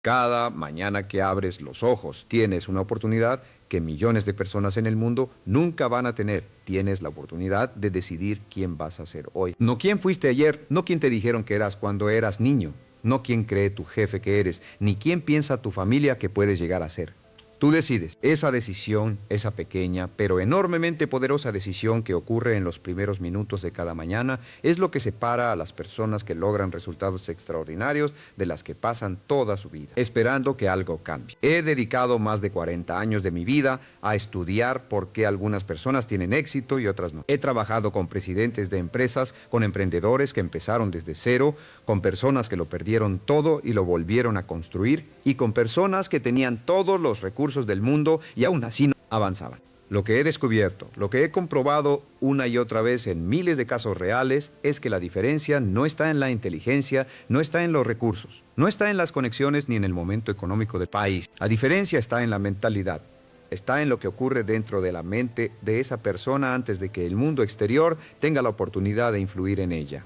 Cada mañana que abres los ojos tienes una oportunidad que millones de personas en el mundo nunca van a tener. Tienes la oportunidad de decidir quién vas a ser hoy. No quién fuiste ayer, no quién te dijeron que eras cuando eras niño, no quién cree tu jefe que eres, ni quién piensa tu familia que puedes llegar a ser. Tú decides. Esa decisión, esa pequeña, pero enormemente poderosa decisión que ocurre en los primeros minutos de cada mañana, es lo que separa a las personas que logran resultados extraordinarios de las que pasan toda su vida, esperando que algo cambie. He dedicado más de 40 años de mi vida a estudiar por qué algunas personas tienen éxito y otras no. He trabajado con presidentes de empresas, con emprendedores que empezaron desde cero, con personas que lo perdieron todo y lo volvieron a construir, y con personas que tenían todos los recursos del mundo y aún así no avanzaban. Lo que he descubierto, lo que he comprobado una y otra vez en miles de casos reales, es que la diferencia no está en la inteligencia, no está en los recursos, no está en las conexiones ni en el momento económico del país. La diferencia está en la mentalidad. Está en lo que ocurre dentro de la mente de esa persona antes de que el mundo exterior tenga la oportunidad de influir en ella.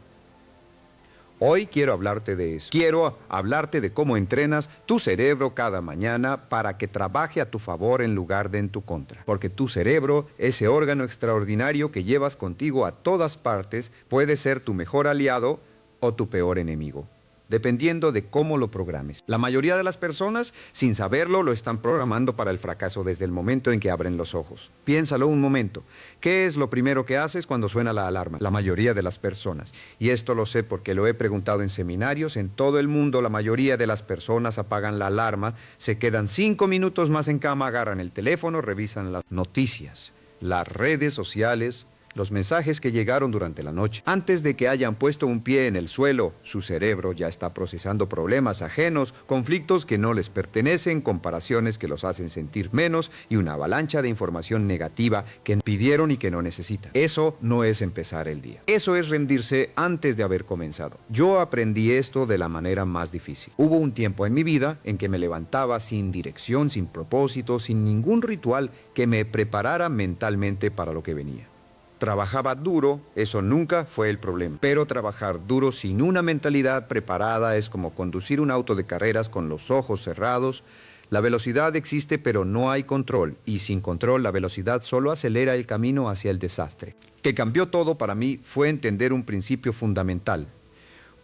Hoy quiero hablarte de eso. Quiero hablarte de cómo entrenas tu cerebro cada mañana para que trabaje a tu favor en lugar de en tu contra. Porque tu cerebro, ese órgano extraordinario que llevas contigo a todas partes, puede ser tu mejor aliado o tu peor enemigo, dependiendo de cómo lo programes. La mayoría de las personas, sin saberlo, lo están programando para el fracaso desde el momento en que abren los ojos. Piénsalo un momento. ¿Qué es lo primero que haces cuando suena la alarma? La mayoría de las personas. Y esto lo sé porque lo he preguntado en seminarios. En todo el mundo, la mayoría de las personas apagan la alarma, se quedan 5 minutos más en cama, agarran el teléfono, revisan las noticias, las redes sociales, los mensajes que llegaron durante la noche. Antes de que hayan puesto un pie en el suelo, su cerebro ya está procesando problemas ajenos, conflictos que no les pertenecen, comparaciones que los hacen sentir menos y una avalancha de información negativa que pidieron y que no necesitan. Eso no es empezar el día. Eso es rendirse antes de haber comenzado. Yo aprendí esto de la manera más difícil. Hubo un tiempo en mi vida en que me levantaba sin dirección, sin propósito, sin ningún ritual que me preparara mentalmente para lo que venía. Trabajaba duro, eso nunca fue el problema. Pero trabajar duro sin una mentalidad preparada es como conducir un auto de carreras con los ojos cerrados. La velocidad existe, pero no hay control. Y sin control, la velocidad solo acelera el camino hacia el desastre. Que cambió todo para mí fue entender un principio fundamental.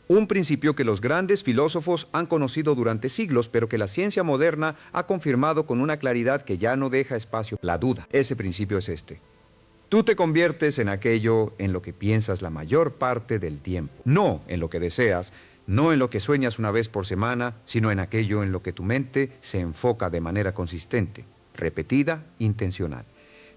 Un principio que los grandes filósofos han conocido durante siglos, pero que la ciencia moderna ha confirmado con una claridad que ya no deja espacio a la duda. Ese principio es este: tú te conviertes en aquello en lo que piensas la mayor parte del tiempo. No en lo que deseas, no en lo que sueñas una vez por semana, sino en aquello en lo que tu mente se enfoca de manera consistente, repetida, intencional.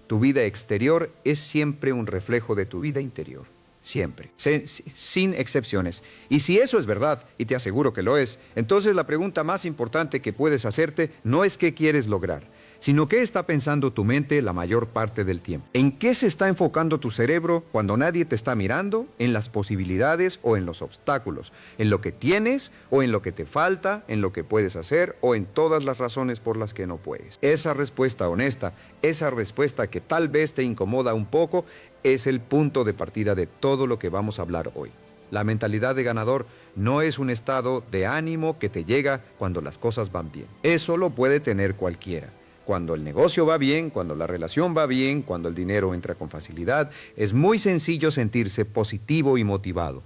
Tu vida exterior es siempre un reflejo de tu vida interior. Siempre, sin excepciones. Y si eso es verdad, y te aseguro que lo es, entonces la pregunta más importante que puedes hacerte no es qué quieres lograr, sino qué está pensando tu mente la mayor parte del tiempo. ¿En qué se está enfocando tu cerebro cuando nadie te está mirando? ¿En las posibilidades o en los obstáculos? ¿En lo que tienes o en lo que te falta? ¿En lo que puedes hacer o en todas las razones por las que no puedes? Esa respuesta honesta, esa respuesta que tal vez te incomoda un poco, es el punto de partida de todo lo que vamos a hablar hoy. La mentalidad de ganador no es un estado de ánimo que te llega cuando las cosas van bien. Eso lo puede tener cualquiera. Cuando el negocio va bien, cuando la relación va bien, cuando el dinero entra con facilidad, es muy sencillo sentirse positivo y motivado.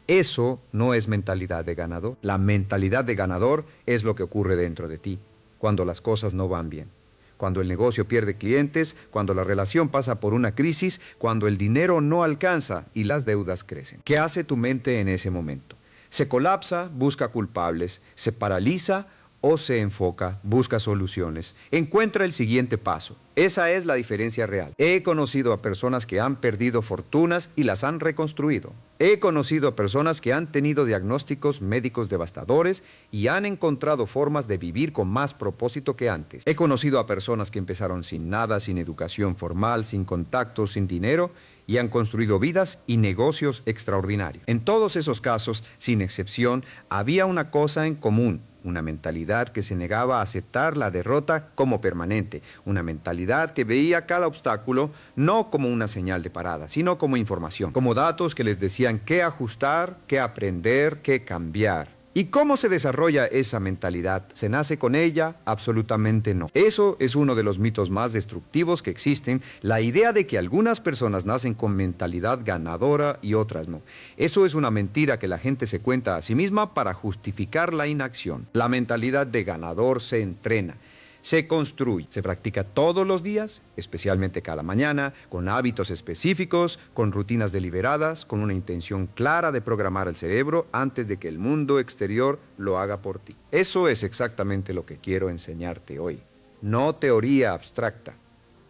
Eso no es mentalidad de ganador. La mentalidad de ganador es lo que ocurre dentro de ti, cuando las cosas no van bien. Cuando el negocio pierde clientes, cuando la relación pasa por una crisis, cuando el dinero no alcanza y las deudas crecen. ¿Qué hace tu mente en ese momento? Se colapsa, busca culpables, se paraliza o se enfoca, busca soluciones, encuentra el siguiente paso. Esa es la diferencia real. He conocido a personas que han perdido fortunas y las han reconstruido. He conocido a personas que han tenido diagnósticos médicos devastadores y han encontrado formas de vivir con más propósito que antes. He conocido a personas que empezaron sin nada, sin educación formal, sin contactos, sin dinero, y han construido vidas y negocios extraordinarios. En todos esos casos, sin excepción, había una cosa en común: una mentalidad que se negaba a aceptar la derrota como permanente, una mentalidad que veía cada obstáculo no como una señal de parada, sino como información, como datos que les decían qué ajustar, qué aprender, qué cambiar. ¿Y cómo se desarrolla esa mentalidad? ¿Se nace con ella? Absolutamente no. Eso es uno de los mitos más destructivos que existen, la idea de que algunas personas nacen con mentalidad ganadora y otras no. Eso es una mentira que la gente se cuenta a sí misma para justificar la inacción. La mentalidad de ganador se entrena. Se construye, se practica todos los días, especialmente cada mañana, con hábitos específicos, con rutinas deliberadas, con una intención clara de programar el cerebro antes de que el mundo exterior lo haga por ti. Eso es exactamente lo que quiero enseñarte hoy. No teoría abstracta,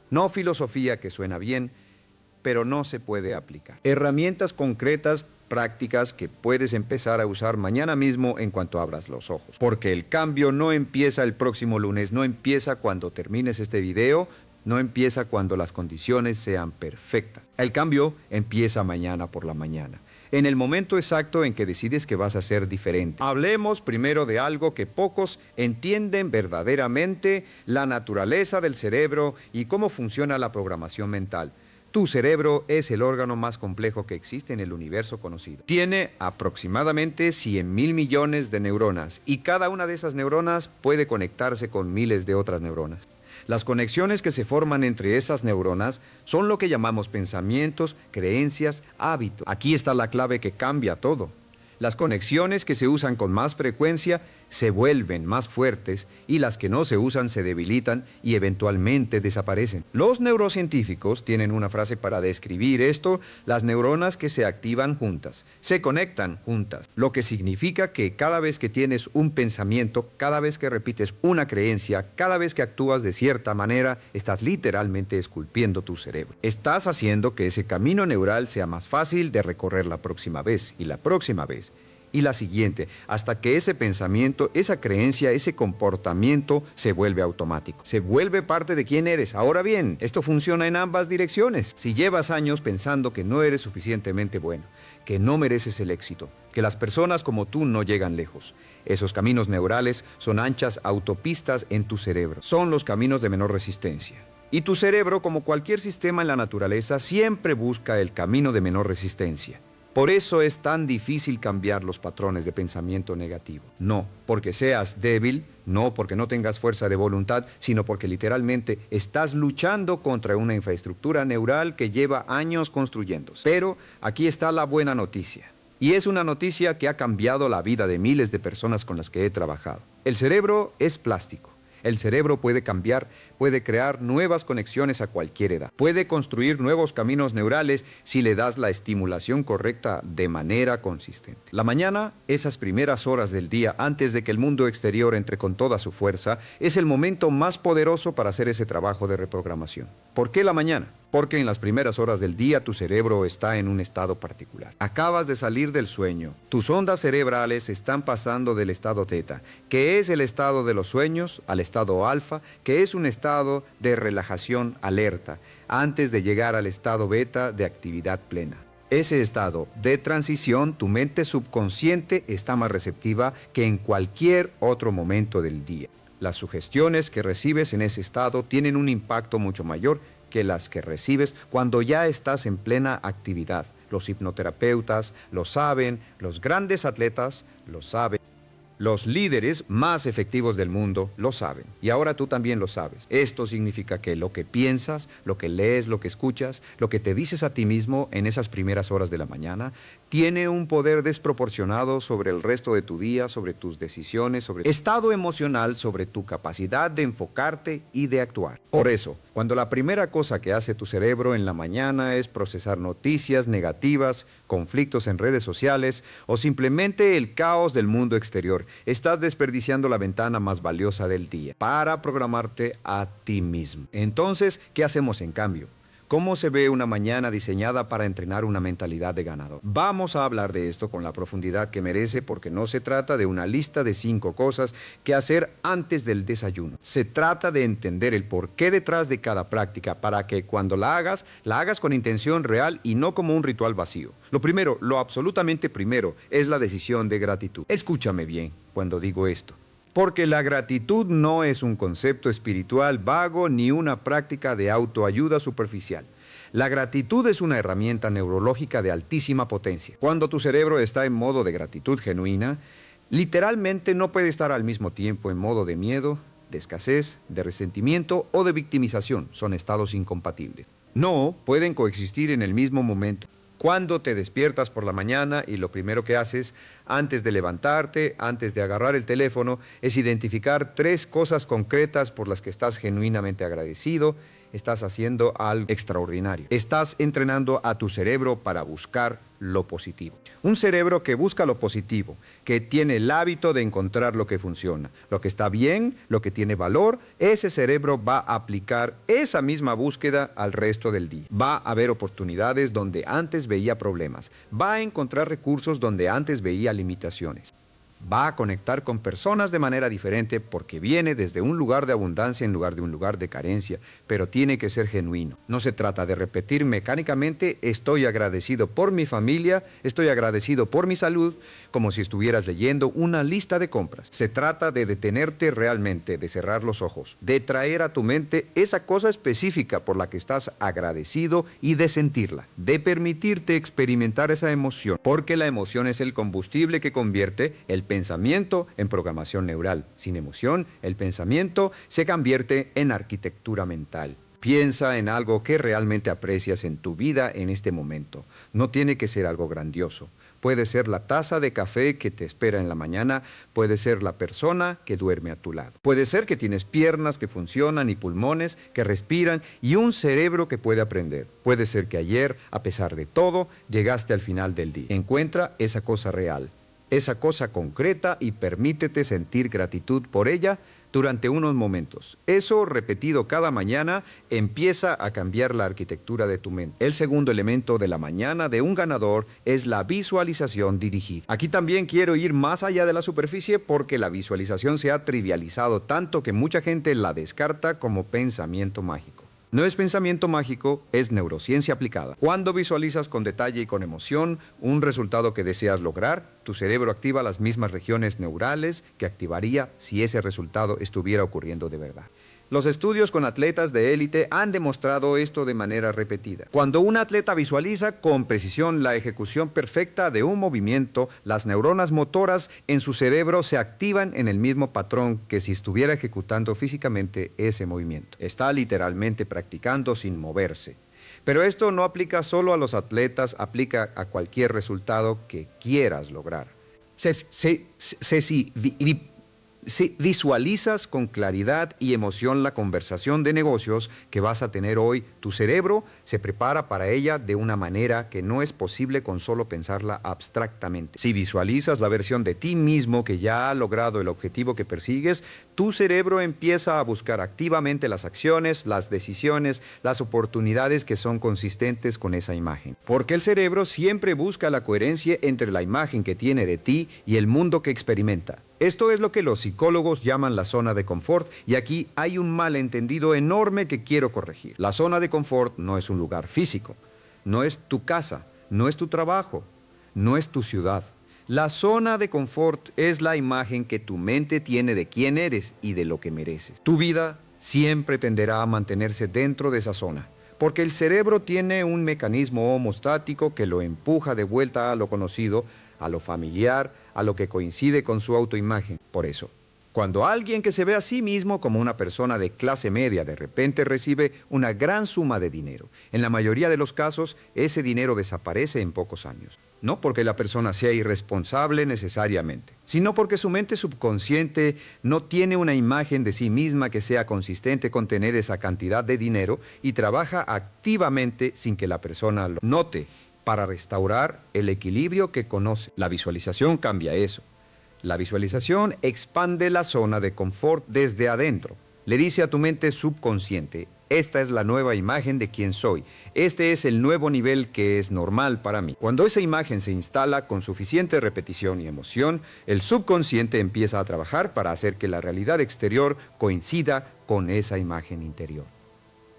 no filosofía que suena bien, pero no se puede aplicar. Herramientas concretas, prácticas que puedes empezar a usar mañana mismo en cuanto abras los ojos. Porque el cambio no empieza el próximo lunes, no empieza cuando termines este video, no empieza cuando las condiciones sean perfectas. El cambio empieza mañana por la mañana, en el momento exacto en que decides que vas a ser diferente. Hablemos primero de algo que pocos entienden verdaderamente, la naturaleza del cerebro y cómo funciona la programación mental. Tu cerebro es el órgano más complejo que existe en el universo conocido. Tiene aproximadamente 100.000 millones de neuronas y cada una de esas neuronas puede conectarse con miles de otras neuronas. Las conexiones que se forman entre esas neuronas son lo que llamamos pensamientos, creencias, hábitos. Aquí está la clave que cambia todo. Las conexiones que se usan con más frecuencia se vuelven más fuertes y las que no se usan se debilitan y eventualmente desaparecen. Los neurocientíficos tienen una frase para describir esto: las neuronas que se activan juntas, se conectan juntas, lo que significa que cada vez que tienes un pensamiento, cada vez que repites una creencia, cada vez que actúas de cierta manera, estás literalmente esculpiendo tu cerebro. Estás haciendo que ese camino neural sea más fácil de recorrer la próxima vez y la próxima vez y la siguiente, hasta que ese pensamiento, esa creencia, ese comportamiento se vuelve automático. Se vuelve parte de quién eres. Ahora bien, esto funciona en ambas direcciones. Si llevas años pensando que no eres suficientemente bueno, que no mereces el éxito, que las personas como tú no llegan lejos, esos caminos neurales son anchas autopistas en tu cerebro. Son los caminos de menor resistencia. Y tu cerebro, como cualquier sistema en la naturaleza, siempre busca el camino de menor resistencia. Por eso es tan difícil cambiar los patrones de pensamiento negativo. No porque seas débil, no porque no tengas fuerza de voluntad, sino porque literalmente estás luchando contra una infraestructura neural que lleva años construyéndose. Pero aquí está la buena noticia. Y es una noticia que ha cambiado la vida de miles de personas con las que he trabajado. El cerebro es plástico. El cerebro puede cambiar, puede crear nuevas conexiones a cualquier edad. Puede construir nuevos caminos neurales si le das la estimulación correcta de manera consistente. La mañana, esas primeras horas del día antes de que el mundo exterior entre con toda su fuerza, es el momento más poderoso para hacer ese trabajo de reprogramación. ¿Por qué la mañana? Porque en las primeras horas del día tu cerebro está en un estado particular. Acabas de salir del sueño. Tus ondas cerebrales están pasando del estado teta, que es el estado de los sueños, al estado alfa, que es un estado de relajación alerta, antes de llegar al estado beta de actividad plena. Ese estado de transición, tu mente subconsciente está más receptiva que en cualquier otro momento del día. Las sugestiones que recibes en ese estado tienen un impacto mucho mayor que las que recibes cuando ya estás en plena actividad. Los hipnoterapeutas lo saben, los grandes atletas lo saben. Los líderes más efectivos del mundo lo saben, y ahora tú también lo sabes. Esto significa que lo que piensas, lo que lees, lo que escuchas, lo que te dices a ti mismo en esas primeras horas de la mañana, tiene un poder desproporcionado sobre el resto de tu día, sobre tus decisiones, sobre tu estado emocional, sobre tu capacidad de enfocarte y de actuar. Por eso, cuando la primera cosa que hace tu cerebro en la mañana es procesar noticias negativas, conflictos en redes sociales o simplemente el caos del mundo exterior, estás desperdiciando la ventana más valiosa del día para programarte a ti mismo. Entonces, ¿qué hacemos en cambio? ¿Cómo se ve una mañana diseñada para entrenar una mentalidad de ganador? Vamos a hablar de esto con la profundidad que merece, porque no se trata de una lista de 5 cosas que hacer antes del desayuno. Se trata de entender el porqué detrás de cada práctica para que cuando la hagas con intención real y no como un ritual vacío. Lo primero, lo absolutamente primero, es la decisión de gratitud. Escúchame bien cuando digo esto. Porque la gratitud no es un concepto espiritual vago ni una práctica de autoayuda superficial. La gratitud es una herramienta neurológica de altísima potencia. Cuando tu cerebro está en modo de gratitud genuina, Literalmente no puede estar al mismo tiempo en modo de miedo, de escasez, de resentimiento o de victimización. Son estados incompatibles. No pueden coexistir en el mismo momento. Cuando te despiertas por la mañana y lo primero que haces antes de levantarte, antes de agarrar el teléfono, es identificar 3 cosas concretas por las que estás genuinamente agradecido, estás haciendo algo extraordinario. Estás entrenando a tu cerebro para buscar lo positivo. Un cerebro que busca lo positivo, que tiene el hábito de encontrar lo que funciona, lo que está bien, lo que tiene valor, ese cerebro va a aplicar esa misma búsqueda al resto del día. Va a haber oportunidades donde antes veía problemas, va a encontrar recursos donde antes veía limitaciones. Va a conectar con personas de manera diferente porque viene desde un lugar de abundancia en lugar de un lugar de carencia, pero tiene que ser genuino. No se trata de repetir mecánicamente, estoy agradecido por mi familia, estoy agradecido por mi salud, como si estuvieras leyendo una lista de compras. Se trata de detenerte realmente, de cerrar los ojos, de traer a tu mente esa cosa específica por la que estás agradecido y de sentirla, de permitirte experimentar esa emoción, porque la emoción es el combustible que convierte el pensamiento en programación neural. Sin emoción, el pensamiento se convierte en arquitectura mental. Piensa en algo que realmente aprecias en tu vida en este momento. No tiene que ser algo grandioso. Puede ser la taza de café que te espera en la mañana, puede ser la persona que duerme a tu lado. Puede ser que tienes piernas que funcionan y pulmones que respiran y un cerebro que puede aprender. Puede ser que ayer, a pesar de todo, llegaste al final del día. Encuentra esa cosa real, esa cosa concreta y permítete sentir gratitud por ella durante unos momentos. Eso, repetido cada mañana, empieza a cambiar la arquitectura de tu mente. El segundo elemento de la mañana de un ganador es la visualización dirigida. Aquí también quiero ir más allá de la superficie porque la visualización se ha trivializado tanto que mucha gente la descarta como pensamiento mágico. No es pensamiento mágico, es neurociencia aplicada. Cuando visualizas con detalle y con emoción un resultado que deseas lograr, tu cerebro activa las mismas regiones neurales que activaría si ese resultado estuviera ocurriendo de verdad. Los estudios con atletas de élite han demostrado esto de manera repetida. Cuando un atleta visualiza con precisión la ejecución perfecta de un movimiento, las neuronas motoras en su cerebro se activan en el mismo patrón que si estuviera ejecutando físicamente ese movimiento. Está literalmente practicando sin moverse. Pero esto no aplica solo a los atletas, aplica a cualquier resultado que quieras lograr. Si visualizas con claridad y emoción la conversación de negocios que vas a tener hoy, tu cerebro se prepara para ella de una manera que no es posible con solo pensarla abstractamente. Si visualizas la versión de ti mismo que ya ha logrado el objetivo que persigues, tu cerebro empieza a buscar activamente las acciones, las decisiones, las oportunidades que son consistentes con esa imagen. Porque el cerebro siempre busca la coherencia entre la imagen que tiene de ti y el mundo que experimenta. Esto es lo que los psicólogos llaman la zona de confort, y aquí hay un malentendido enorme que quiero corregir. La zona de confort no es un lugar físico, no es tu casa, no es tu trabajo, no es tu ciudad. La zona de confort es la imagen que tu mente tiene de quién eres y de lo que mereces. Tu vida siempre tenderá a mantenerse dentro de esa zona, porque el cerebro tiene un mecanismo homostático que lo empuja de vuelta a lo conocido, a lo familiar, a lo que coincide con su autoimagen. Por eso, cuando alguien que se ve a sí mismo como una persona de clase media de repente recibe una gran suma de dinero, en la mayoría de los casos ese dinero desaparece en pocos años. No porque la persona sea irresponsable necesariamente, sino porque su mente subconsciente no tiene una imagen de sí misma que sea consistente con tener esa cantidad de dinero y trabaja activamente sin que la persona lo note, para restaurar el equilibrio que conoce. La visualización cambia eso. La visualización expande la zona de confort desde adentro. Le dice a tu mente subconsciente, esta es la nueva imagen de quién soy. Este es el nuevo nivel que es normal para mí. Cuando esa imagen se instala con suficiente repetición y emoción, el subconsciente empieza a trabajar para hacer que la realidad exterior coincida con esa imagen interior.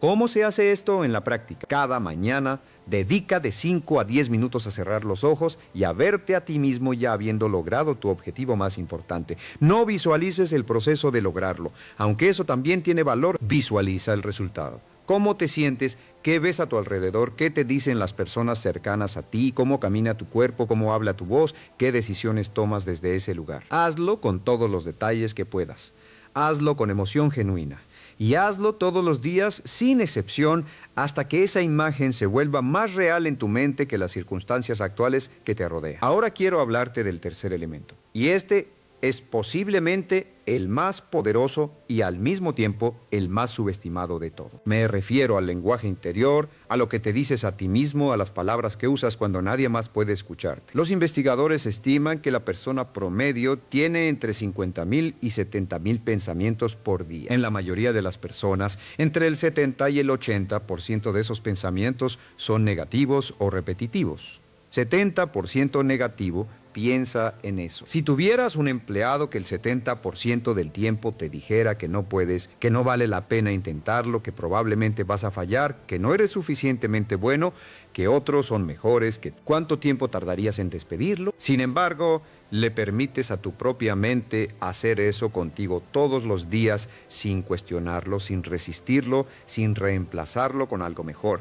¿Cómo se hace esto en la práctica? Cada mañana dedica de 5 a 10 minutos a cerrar los ojos y a verte a ti mismo ya habiendo logrado tu objetivo más importante. No visualices el proceso de lograrlo. Aunque eso también tiene valor, visualiza el resultado. cómo te sientes, qué ves a tu alrededor, qué te dicen las personas cercanas a ti, cómo camina tu cuerpo, cómo habla tu voz, qué decisiones tomas desde ese lugar. Hazlo con todos los detalles que puedas. Hazlo con emoción genuina. Y hazlo todos los días, sin excepción, hasta que esa imagen se vuelva más real en tu mente que las circunstancias actuales que te rodean. Ahora quiero hablarte del tercer elemento. Y este es posiblemente el más poderoso y al mismo tiempo el más subestimado de todo. Me refiero al lenguaje interior, a lo que te dices a ti mismo, a las palabras que usas cuando nadie más puede escucharte. Los investigadores estiman que la persona promedio tiene entre 50,000 y 70,000 pensamientos por día. En la mayoría de las personas, entre el 70 y el 80% de esos pensamientos son negativos o repetitivos. 70% negativo. Piensa en eso. Si tuvieras un empleado que el 70% del tiempo te dijera que no puedes, que no vale la pena intentarlo, que probablemente vas a fallar, que no eres suficientemente bueno, que otros son mejores, que ¿cuánto tiempo tardarías en despedirlo? Sin embargo, le permites a tu propia mente hacer eso contigo todos los días sin cuestionarlo, sin resistirlo, sin reemplazarlo con algo mejor.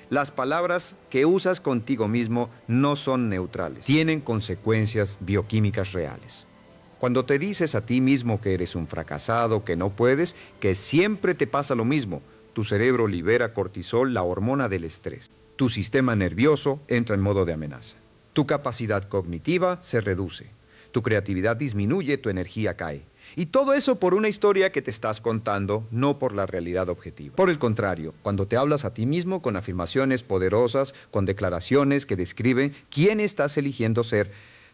Las palabras que usas contigo mismo no son neutrales, tienen consecuencias bioquímicas reales. Cuando te dices a ti mismo que eres un fracasado, que no puedes, que siempre te pasa lo mismo, tu cerebro libera cortisol, la hormona del estrés. Tu sistema nervioso entra en modo de amenaza. Tu capacidad cognitiva se reduce. Tu creatividad disminuye, tu energía cae. Y todo eso por una historia que te estás contando, no por la realidad objetiva. Por el contrario, cuando te hablas a ti mismo con afirmaciones poderosas, con declaraciones que describen quién estás eligiendo ser,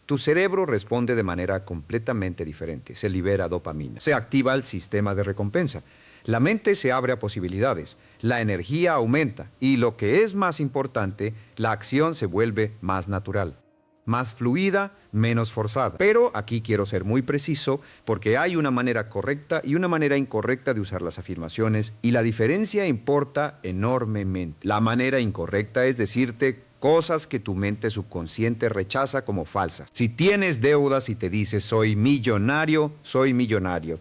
tu cerebro responde de manera completamente diferente. Se libera dopamina. Se activa el sistema de recompensa. La mente se abre a posibilidades. La energía aumenta. Y lo que es más importante, la acción se vuelve más natural. Más fluida, menos forzada. Pero aquí quiero ser muy preciso porque hay una manera correcta y una manera incorrecta de usar las afirmaciones y la diferencia importa enormemente. La manera incorrecta es decirte cosas que tu mente subconsciente rechaza como falsas. Si tienes deudas y te dices soy millonario,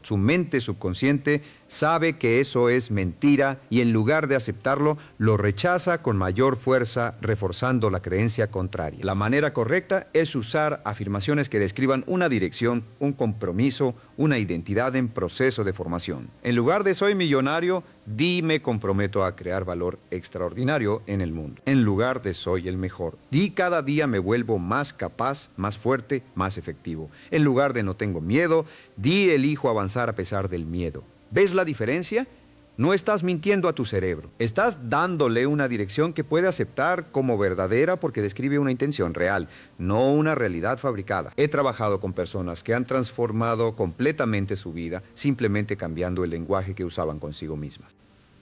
tu mente subconsciente sabe que eso es mentira y en lugar de aceptarlo, lo rechaza con mayor fuerza, reforzando la creencia contraria. La manera correcta es usar afirmaciones que describan una dirección, un compromiso, una identidad en proceso de formación. En lugar de soy millonario, di me comprometo a crear valor extraordinario en el mundo. En lugar de soy el mejor, di cada día me vuelvo más capaz, más fuerte, más efectivo. En lugar de no tengo miedo, di elijo avanzar a pesar del miedo. ¿Ves la diferencia? No estás mintiendo a tu cerebro. Estás dándole una dirección que puede aceptar como verdadera porque describe una intención real, no una realidad fabricada. He trabajado con personas que han transformado completamente su vida simplemente cambiando el lenguaje que usaban consigo mismas.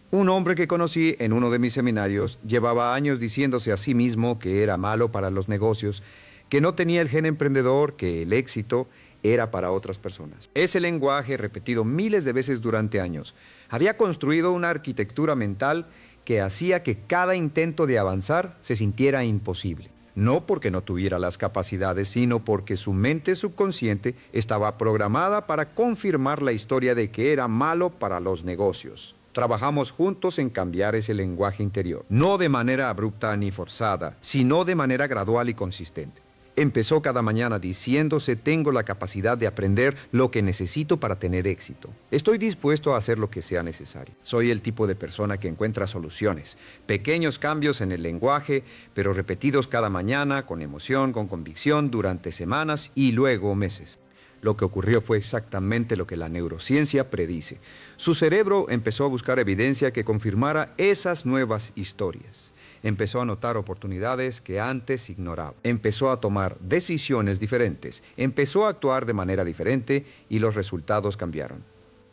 Un hombre que conocí en uno de mis seminarios llevaba años diciéndose a sí mismo que era malo para los negocios, que no tenía el gen emprendedor, que el éxito era para otras personas. Ese lenguaje, repetido miles de veces durante años, había construido una arquitectura mental que hacía que cada intento de avanzar se sintiera imposible. No porque no tuviera las capacidades, sino porque su mente subconsciente estaba programada para confirmar la historia de que era malo para los negocios. Trabajamos juntos en cambiar ese lenguaje interior, no de manera abrupta ni forzada, sino de manera gradual y consistente. Empezó cada mañana diciéndose, tengo la capacidad de aprender lo que necesito para tener éxito. Estoy dispuesto a hacer lo que sea necesario. Soy el tipo de persona que encuentra soluciones. Pequeños cambios en el lenguaje, pero repetidos cada mañana, con emoción, con convicción, durante semanas y luego meses. Lo que ocurrió fue exactamente lo que la neurociencia predice. Su cerebro empezó a buscar evidencia que confirmara esas nuevas historias. Empezó a notar oportunidades que antes ignoraba. Empezó a tomar decisiones diferentes. Empezó a actuar de manera diferente y los resultados cambiaron.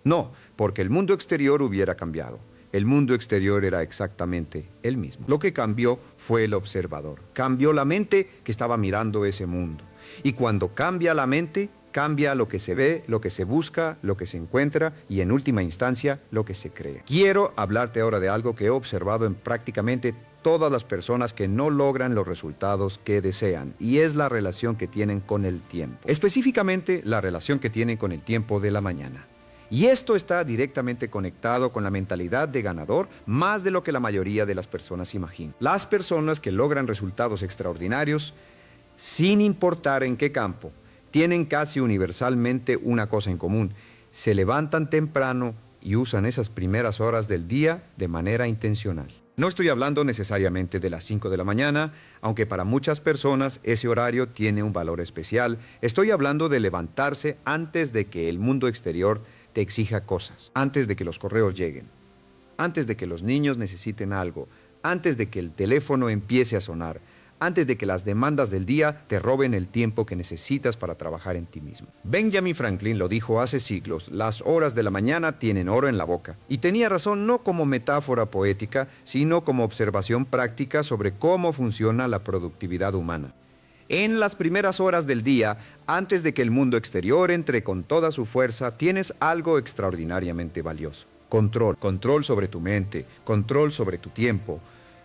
No, porque el mundo exterior hubiera cambiado. El mundo exterior era exactamente el mismo. Lo que cambió fue el observador. Cambió la mente que estaba mirando ese mundo. Y cuando cambia la mente, cambia lo que se ve, lo que se busca, lo que se encuentra y en última instancia lo que se cree. Quiero hablarte ahora de algo que he observado en prácticamente todas las personas que no logran los resultados que desean y es la relación que tienen con el tiempo. Específicamente la relación que tienen con el tiempo de la mañana. Y esto está directamente conectado con la mentalidad de ganador más de lo que la mayoría de las personas imaginan. Las personas que logran resultados extraordinarios, sin importar en qué campo, tienen casi universalmente una cosa en común: se levantan temprano y usan esas primeras horas del día de manera intencional. No estoy hablando necesariamente de las 5 de la mañana, aunque para muchas personas ese horario tiene un valor especial. Estoy hablando de levantarse antes de que el mundo exterior te exija cosas, antes de que los correos lleguen, antes de que los niños necesiten algo, antes de que el teléfono empiece a sonar, antes de que las demandas del día te roben el tiempo que necesitas para trabajar en ti mismo. Benjamin Franklin lo dijo hace siglos: las horas de la mañana tienen oro en la boca. Y tenía razón, no como metáfora poética, sino como observación práctica sobre cómo funciona la productividad humana. En las primeras horas del día, antes de que el mundo exterior entre con toda su fuerza, tienes algo extraordinariamente valioso: control. Control sobre tu mente, control sobre tu tiempo,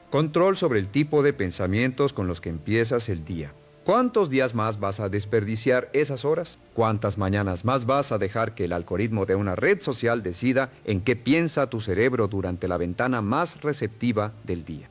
control sobre el tipo de pensamientos con los que empiezas el día. ¿Cuántos días más vas a desperdiciar esas horas? ¿Cuántas mañanas más vas a dejar que el algoritmo de una red social decida en qué piensa tu cerebro durante la ventana más receptiva del día?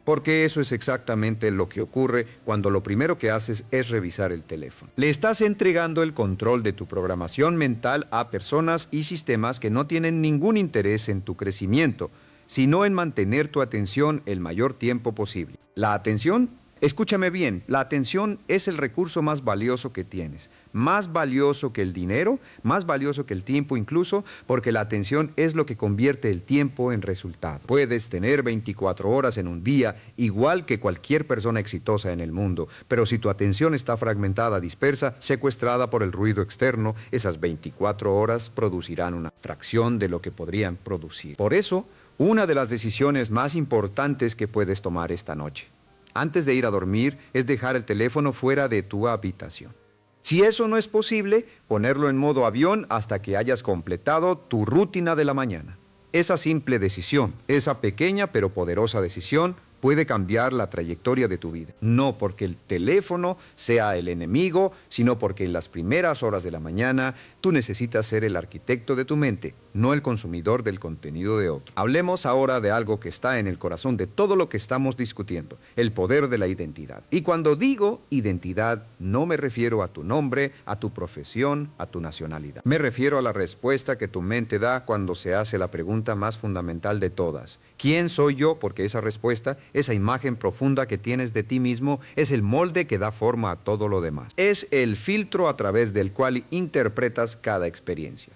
Porque eso es exactamente lo que ocurre cuando lo primero que haces es revisar el teléfono. Le estás entregando el control de tu programación mental a personas y sistemas que no tienen ningún interés en tu crecimiento, sino en mantener tu atención el mayor tiempo posible. La atención, escúchame bien, la atención es el recurso más valioso que tienes, más valioso que el dinero, más valioso que el tiempo incluso, porque la atención es lo que convierte el tiempo en resultado. Puedes tener 24 horas en un día, igual que cualquier persona exitosa en el mundo, pero si tu atención está fragmentada, dispersa, secuestrada por el ruido externo, esas 24 horas producirán una fracción de lo que podrían producir. Por eso, una de las decisiones más importantes que puedes tomar esta noche, antes de ir a dormir, es dejar el teléfono fuera de tu habitación. Si eso no es posible, ponerlo en modo avión hasta que hayas completado tu rutina de la mañana. Esa simple decisión, esa pequeña pero poderosa decisión, puede cambiar la trayectoria de tu vida. No porque el teléfono sea el enemigo, sino porque en las primeras horas de la mañana tú necesitas ser el arquitecto de tu mente, no el consumidor del contenido de otro. Hablemos ahora de algo que está en el corazón de todo lo que estamos discutiendo: el poder de la identidad. Y cuando digo identidad, no me refiero a tu nombre, a tu profesión, a tu nacionalidad. Me refiero a la respuesta que tu mente da cuando se hace la pregunta más fundamental de todas: ¿quién soy yo? Porque esa respuesta, esa imagen profunda que tienes de ti mismo, es el molde que da forma a todo lo demás. Es el filtro a través del cual interpretas cada experiencia.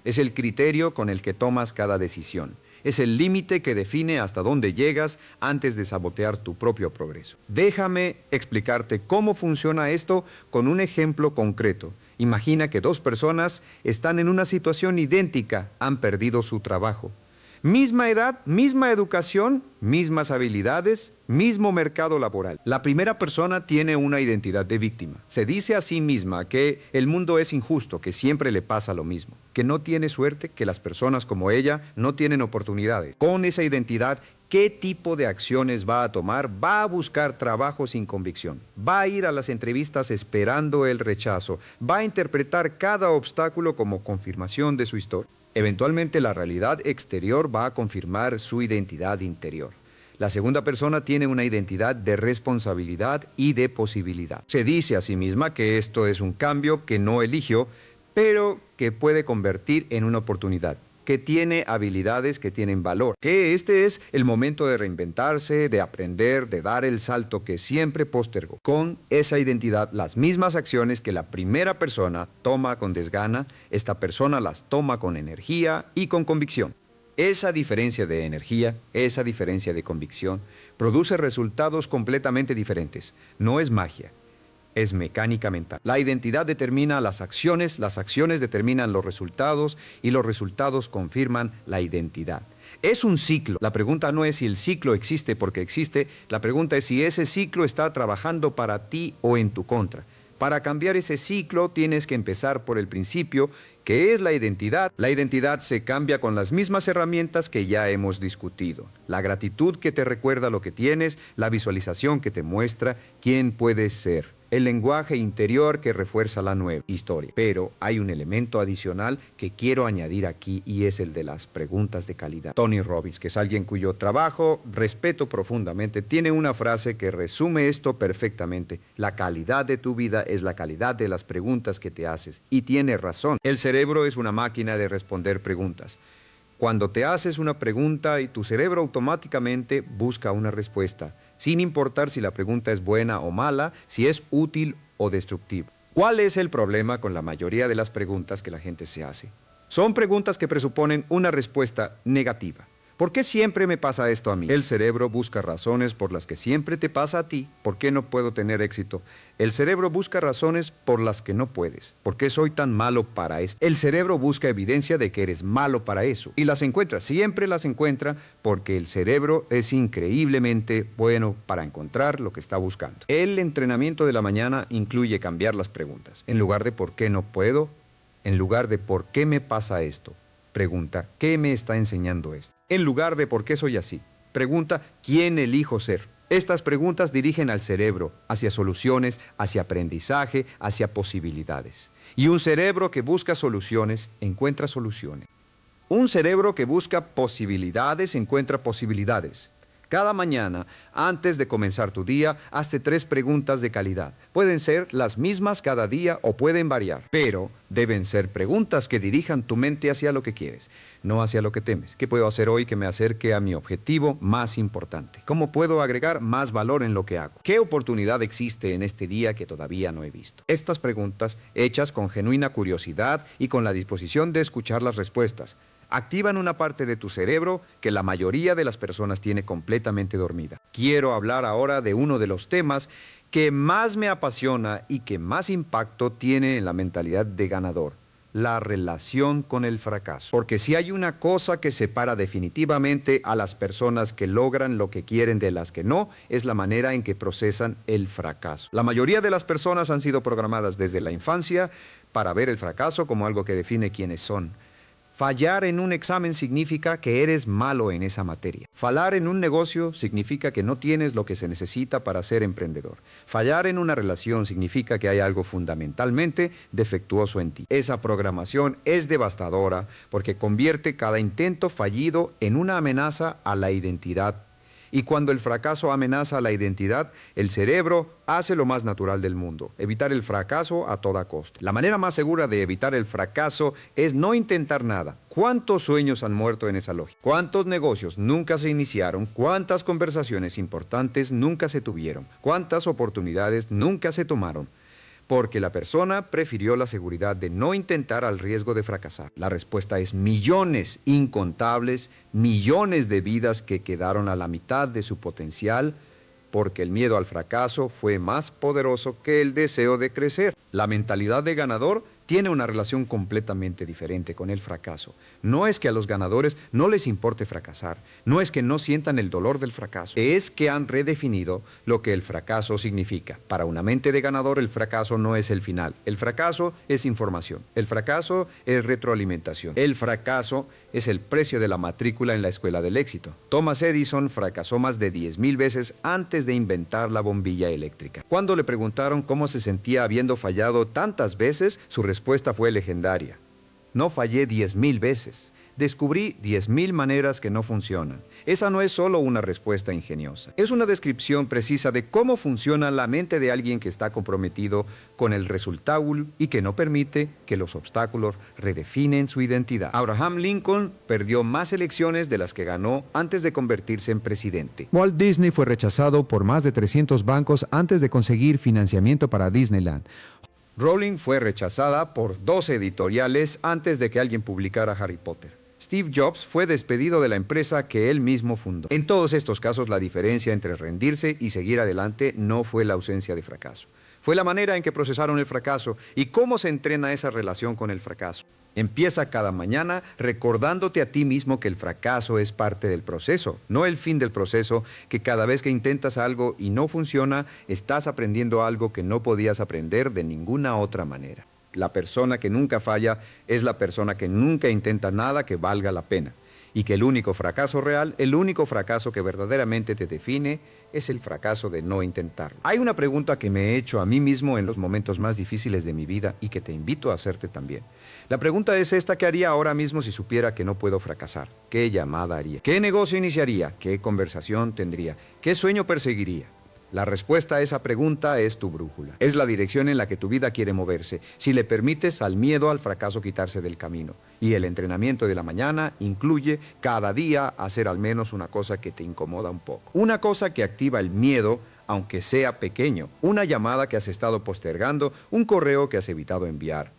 Es el criterio con el que tomas cada decisión. Es el límite que define hasta dónde llegas antes de sabotear tu propio progreso. Déjame explicarte cómo funciona esto con un ejemplo concreto. Imagina que dos personas están en una situación idéntica, han perdido su trabajo. Misma edad, misma educación, mismas habilidades, mismo mercado laboral. La primera persona tiene una identidad de víctima. Se dice a sí misma que el mundo es injusto, que siempre le pasa lo mismo, que no tiene suerte, que las personas como ella no tienen oportunidades. Con esa identidad, ¿qué tipo de acciones va a tomar? Va a buscar trabajo sin convicción. Va a ir a las entrevistas esperando el rechazo. Va a interpretar cada obstáculo como confirmación de su historia. Eventualmente la realidad exterior va a confirmar su identidad interior. La segunda persona tiene una identidad de responsabilidad y de posibilidad. Se dice a sí misma que esto es un cambio que no eligió, pero que puede convertir en una oportunidad, que tiene habilidades que tienen valor, que este es el momento de reinventarse, de aprender, de dar el salto que siempre postergó. Con esa identidad, las mismas acciones que la primera persona toma con desgana, esta persona las toma con energía y con convicción. Esa diferencia de energía, esa diferencia de convicción, produce resultados completamente diferentes. No es magia. Es mecánica mental. La identidad determina las acciones determinan los resultados y los resultados confirman la identidad. Es un ciclo. La pregunta no es si el ciclo existe porque existe, la pregunta es si ese ciclo está trabajando para ti o en tu contra. Para cambiar ese ciclo tienes que empezar por el principio, que es la identidad. La identidad se cambia con las mismas herramientas que ya hemos discutido. La gratitud que te recuerda lo que tienes, la visualización que te muestra quién puedes ser. el lenguaje interior que refuerza la nueva historia. Pero hay un elemento adicional que quiero añadir aquí y es el de las preguntas de calidad. Tony Robbins, que es alguien cuyo trabajo respeto profundamente, tiene una frase que resume esto perfectamente. La calidad de tu vida es la calidad de las preguntas que te haces. Y tiene razón. El cerebro es una máquina de responder preguntas. Cuando te haces una pregunta y tu cerebro automáticamente busca una respuesta, sin importar si la pregunta es buena o mala, si es útil o destructiva. ¿Cuál es el problema con la mayoría de las preguntas que la gente se hace? Son preguntas que presuponen una respuesta negativa. ¿Por qué siempre me pasa esto a mí? El cerebro busca razones por las que siempre te pasa a ti. ¿Por qué no puedo tener éxito? El cerebro busca razones por las que no puedes. ¿Por qué soy tan malo para eso? El cerebro busca evidencia de que eres malo para eso. Y las encuentra, siempre las encuentra, porque el cerebro es increíblemente bueno para encontrar lo que está buscando. El entrenamiento de la mañana incluye cambiar las preguntas. En lugar de ¿por qué no puedo?, en lugar de ¿por qué me pasa esto?, pregunta ¿qué me está enseñando esto? En lugar de ¿por qué soy así?, pregunta ¿quién elijo ser? Estas preguntas dirigen al cerebro hacia soluciones, hacia aprendizaje, hacia posibilidades. Y un cerebro que busca soluciones, encuentra soluciones. Un cerebro que busca posibilidades, encuentra posibilidades. Cada mañana, antes de comenzar tu día, hazte 3 preguntas de calidad. Pueden ser las mismas cada día o pueden variar, pero deben ser preguntas que dirijan tu mente hacia lo que quieres, no hacia lo que temes. ¿Qué puedo hacer hoy que me acerque a mi objetivo más importante? ¿Cómo puedo agregar más valor en lo que hago? ¿Qué oportunidad existe en este día que todavía no he visto? Estas preguntas, hechas con genuina curiosidad y con la disposición de escuchar las respuestas, activan una parte de tu cerebro que la mayoría de las personas tiene completamente dormida. Quiero hablar ahora de uno de los temas que más me apasiona y que más impacto tiene en la mentalidad de ganador: la relación con el fracaso. Porque si hay una cosa que separa definitivamente a las personas que logran lo que quieren de las que no, es la manera en que procesan el fracaso. La mayoría de las personas han sido programadas desde la infancia para ver el fracaso como algo que define quiénes son. Fallar en un examen significa que eres malo en esa materia. Fallar en un negocio significa que no tienes lo que se necesita para ser emprendedor. Fallar en una relación significa que hay algo fundamentalmente defectuoso en ti. Esa programación es devastadora porque convierte cada intento fallido en una amenaza a la identidad. Y cuando el fracaso amenaza a la identidad, el cerebro hace lo más natural del mundo: evitar el fracaso a toda costa. La manera más segura de evitar el fracaso es no intentar nada. ¿Cuántos sueños han muerto en esa lógica? ¿Cuántos negocios nunca se iniciaron? ¿Cuántas conversaciones importantes nunca se tuvieron? ¿Cuántas oportunidades nunca se tomaron? Porque la persona prefirió la seguridad de no intentar al riesgo de fracasar. La respuesta es millones, incontables, millones de vidas que quedaron a la mitad de su potencial porque el miedo al fracaso fue más poderoso que el deseo de crecer. La mentalidad de ganador tiene una relación completamente diferente con el fracaso. No es que a los ganadores no les importe fracasar, no es que no sientan el dolor del fracaso, es que han redefinido lo que el fracaso significa. Para una mente de ganador, el fracaso no es el final. El fracaso es información, el fracaso es retroalimentación, el fracaso es el precio de la matrícula en la escuela del éxito. Thomas Edison fracasó más de 10,000 veces antes de inventar la bombilla eléctrica. Cuando le preguntaron cómo se sentía habiendo fallado tantas veces, su respuesta fue legendaria: no fallé 10,000 veces. Descubrí 10,000 maneras que no funcionan. Esa no es solo una respuesta ingeniosa. Es una descripción precisa de cómo funciona la mente de alguien que está comprometido con el resultado y que no permite que los obstáculos redefinen su identidad. Abraham Lincoln perdió más elecciones de las que ganó antes de convertirse en presidente. Walt Disney fue rechazado por más de 300 bancos antes de conseguir financiamiento para Disneyland. Rowling fue rechazada por 12 editoriales antes de que alguien publicara Harry Potter. Steve Jobs fue despedido de la empresa que él mismo fundó. En todos estos casos, la diferencia entre rendirse y seguir adelante no fue la ausencia de fracaso. Fue la manera en que procesaron el fracaso y cómo se entrena esa relación con el fracaso. Empieza cada mañana recordándote a ti mismo que el fracaso es parte del proceso, no el fin del proceso, que cada vez que intentas algo y no funciona, estás aprendiendo algo que no podías aprender de ninguna otra manera. La persona que nunca falla es la persona que nunca intenta nada que valga la pena. y que el único fracaso real, el único fracaso que verdaderamente te define, es el fracaso de no intentarlo. Hay una pregunta que me he hecho a mí mismo en los momentos más difíciles de mi vida y que te invito a hacerte también. La pregunta es esta: ¿qué haría ahora mismo si supiera que no puedo fracasar? ¿Qué llamada haría? ¿Qué negocio iniciaría? ¿Qué conversación tendría? ¿Qué sueño perseguiría? La respuesta a esa pregunta es tu brújula. Es la dirección en la que tu vida quiere moverse, si le permites al miedo al fracaso quitarse del camino. Y el entrenamiento de la mañana incluye cada día hacer al menos una cosa que te incomoda un poco. Una cosa que activa el miedo, aunque sea pequeño. Una llamada que has estado postergando, un correo que has evitado enviar.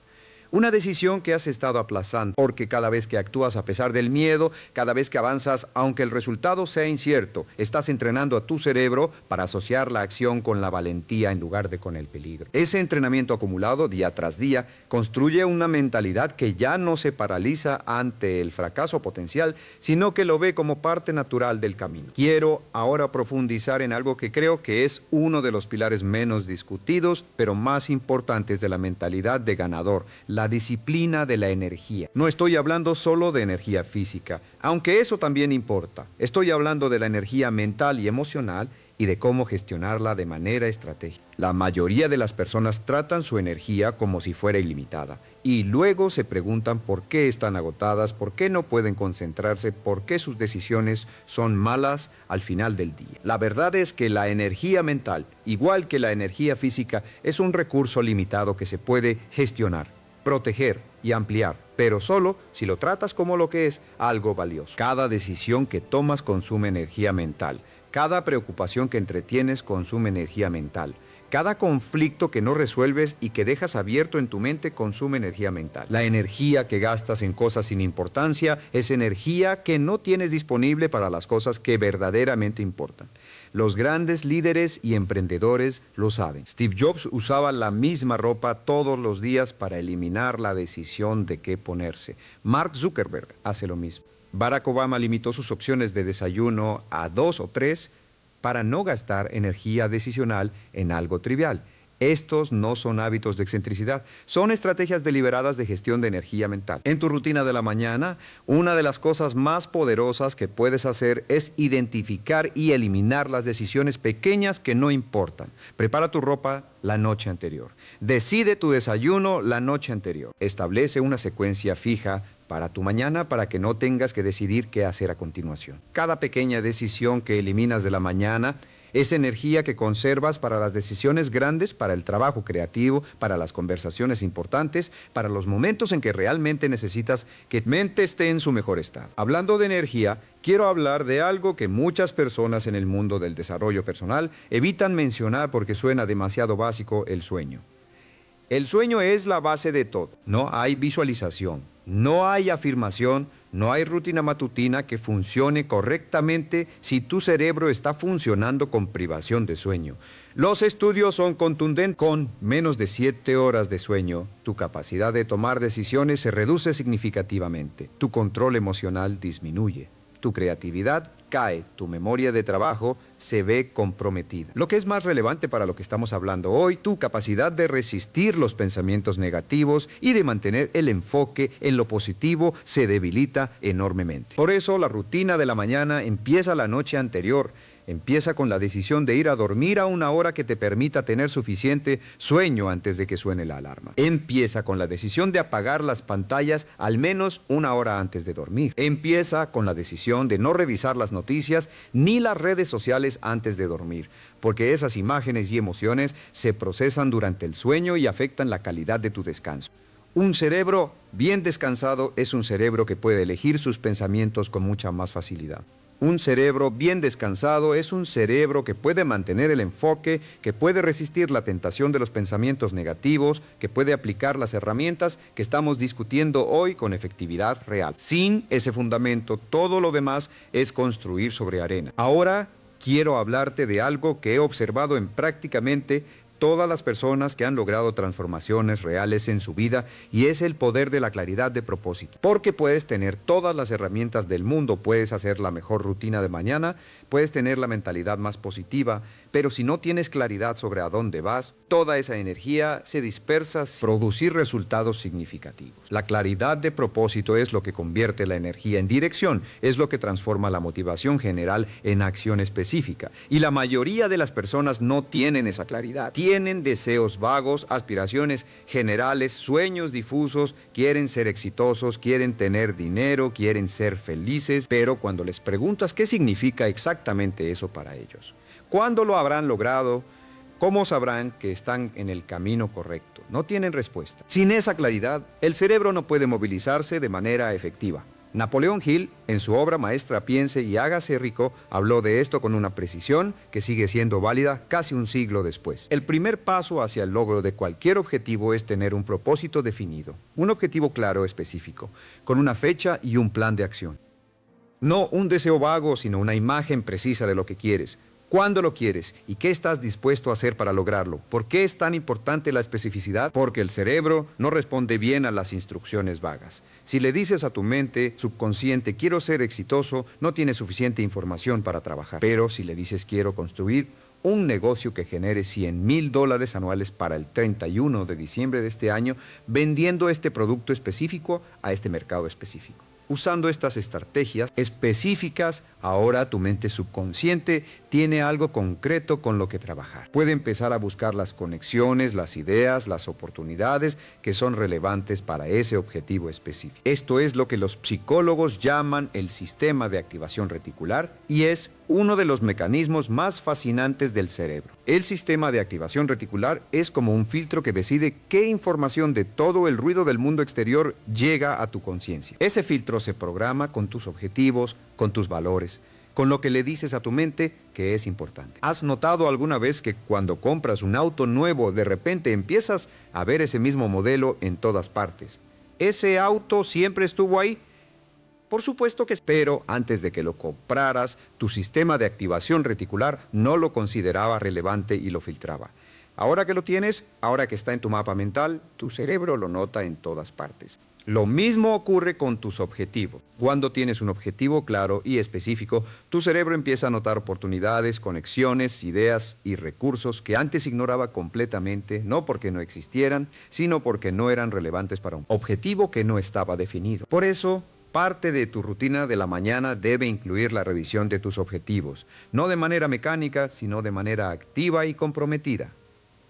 Una decisión que has estado aplazando, porque cada vez que actúas a pesar del miedo, cada vez que avanzas, aunque el resultado sea incierto, estás entrenando a tu cerebro para asociar la acción con la valentía en lugar de con el peligro. Ese entrenamiento acumulado día tras día construye una mentalidad que ya no se paraliza ante el fracaso potencial, sino que lo ve como parte natural del camino. Quiero ahora profundizar en algo que creo que es uno de los pilares menos discutidos, pero más importantes de la mentalidad de ganador: la disciplina de la energía. No estoy hablando solo de energía física, aunque eso también importa. Estoy hablando de la energía mental y emocional y de cómo gestionarla de manera estratégica. La mayoría de las personas tratan su energía como si fuera ilimitada y luego se preguntan por qué están agotadas, por qué no pueden concentrarse, por qué sus decisiones son malas al final del día. La verdad es que la energía mental, igual que la energía física, es un recurso limitado que se puede gestionar, proteger y ampliar, pero solo si lo tratas como lo que es, algo valioso. Cada decisión que tomas consume energía mental. Cada preocupación que entretienes consume energía mental. Cada conflicto que no resuelves y que dejas abierto en tu mente consume energía mental. La energía que gastas en cosas sin importancia es energía que no tienes disponible para las cosas que verdaderamente importan. Los grandes líderes y emprendedores lo saben. Steve Jobs usaba la misma ropa todos los días para eliminar la decisión de qué ponerse. Mark Zuckerberg hace lo mismo. Barack Obama limitó sus opciones de desayuno a 2 o 3 para no gastar energía decisional en algo trivial. Estos no son hábitos de excentricidad, son estrategias deliberadas de gestión de energía mental. En tu rutina de la mañana, una de las cosas más poderosas que puedes hacer es identificar y eliminar las decisiones pequeñas que no importan. Prepara tu ropa la noche anterior. Decide tu desayuno la noche anterior. Establece una secuencia fija para tu mañana para que no tengas que decidir qué hacer a continuación. Cada pequeña decisión que eliminas de la mañana es energía que conservas para las decisiones grandes, para el trabajo creativo, para las conversaciones importantes, para los momentos en que realmente necesitas que tu mente esté en su mejor estado. Hablando de energía, quiero hablar de algo que muchas personas en el mundo del desarrollo personal evitan mencionar porque suena demasiado básico: el sueño. El sueño es la base de todo. No hay visualización, no hay afirmación, no hay rutina matutina que funcione correctamente si tu cerebro está funcionando con privación de sueño. Los estudios son contundentes. Con menos de 7 horas de sueño, tu capacidad de tomar decisiones se reduce significativamente. Tu control emocional disminuye. Tu creatividad cae, tu memoria de trabajo se ve comprometida. Lo que es más relevante para lo que estamos hablando hoy, tu capacidad de resistir los pensamientos negativos y de mantener el enfoque en lo positivo se debilita enormemente. Por eso la rutina de la mañana empieza la noche anterior. Empieza con la decisión de ir a dormir a una hora que te permita tener suficiente sueño antes de que suene la alarma. Empieza con la decisión de apagar las pantallas al menos una hora antes de dormir. Empieza con la decisión de no revisar las noticias ni las redes sociales antes de dormir, porque esas imágenes y emociones se procesan durante el sueño y afectan la calidad de tu descanso. Un cerebro bien descansado es un cerebro que puede elegir sus pensamientos con mucha más facilidad. Un cerebro bien descansado es un cerebro que puede mantener el enfoque, que puede resistir la tentación de los pensamientos negativos, que puede aplicar las herramientas que estamos discutiendo hoy con efectividad real. Sin ese fundamento, todo lo demás es construir sobre arena. Ahora quiero hablarte de algo que he observado en prácticamente todas las personas que han logrado transformaciones reales en su vida, y es el poder de la claridad de propósito. Porque puedes tener todas las herramientas del mundo, puedes hacer la mejor rutina de mañana, puedes tener la mentalidad más positiva, Pero si no tienes claridad sobre a dónde vas, toda esa energía se dispersa sin producir resultados significativos. La claridad de propósito es lo que convierte la energía en dirección, es lo que transforma la motivación general en acción específica. Y la mayoría de las personas no tienen esa claridad. Tienen deseos vagos, aspiraciones generales, sueños difusos, quieren ser exitosos, quieren tener dinero, quieren ser felices, pero cuando les preguntas qué significa exactamente eso para ellos, ¿cuándo lo habrán logrado? ¿Cómo sabrán que están en el camino correcto? No tienen respuesta. Sin esa claridad, el cerebro no puede movilizarse de manera efectiva. Napoleón Hill, en su obra maestra Piense y hágase rico, habló de esto con una precisión que sigue siendo válida casi un siglo después. El primer paso hacia el logro de cualquier objetivo es tener un propósito definido, un objetivo claro, específico, con una fecha y un plan de acción. No un deseo vago, sino una imagen precisa de lo que quieres. ¿Cuándo lo quieres? ¿Y qué estás dispuesto a hacer para lograrlo? ¿Por qué es tan importante la especificidad? Porque el cerebro no responde bien a las instrucciones vagas. Si le dices a tu mente subconsciente, quiero ser exitoso, no tienes suficiente información para trabajar. Pero si le dices, quiero construir un negocio que genere $100,000 anuales para el 31 de diciembre de este año, vendiendo este producto específico a este mercado específico. Usando estas estrategias específicas, ahora tu mente subconsciente tiene algo concreto con lo que trabajar. Puede empezar a buscar las conexiones, las ideas, las oportunidades que son relevantes para ese objetivo específico. Esto es lo que los psicólogos llaman el sistema de activación reticular y es uno de los mecanismos más fascinantes del cerebro. El sistema de activación reticular es como un filtro que decide qué información de todo el ruido del mundo exterior llega a tu conciencia. Ese filtro se programa con tus objetivos, con tus valores, con lo que le dices a tu mente que es importante. ¿Has notado alguna vez que cuando compras un auto nuevo, de repente empiezas a ver ese mismo modelo en todas partes? ¿Ese auto siempre estuvo ahí? Por supuesto que sí, pero antes de que lo compraras, tu sistema de activación reticular no lo consideraba relevante y lo filtraba. Ahora que lo tienes, ahora que está en tu mapa mental, tu cerebro lo nota en todas partes. Lo mismo ocurre con tus objetivos. Cuando tienes un objetivo claro y específico, tu cerebro empieza a notar oportunidades, conexiones, ideas y recursos que antes ignoraba completamente, no porque no existieran, sino porque no eran relevantes para un objetivo que no estaba definido. Por eso, parte de tu rutina de la mañana debe incluir la revisión de tus objetivos, no de manera mecánica, sino de manera activa y comprometida.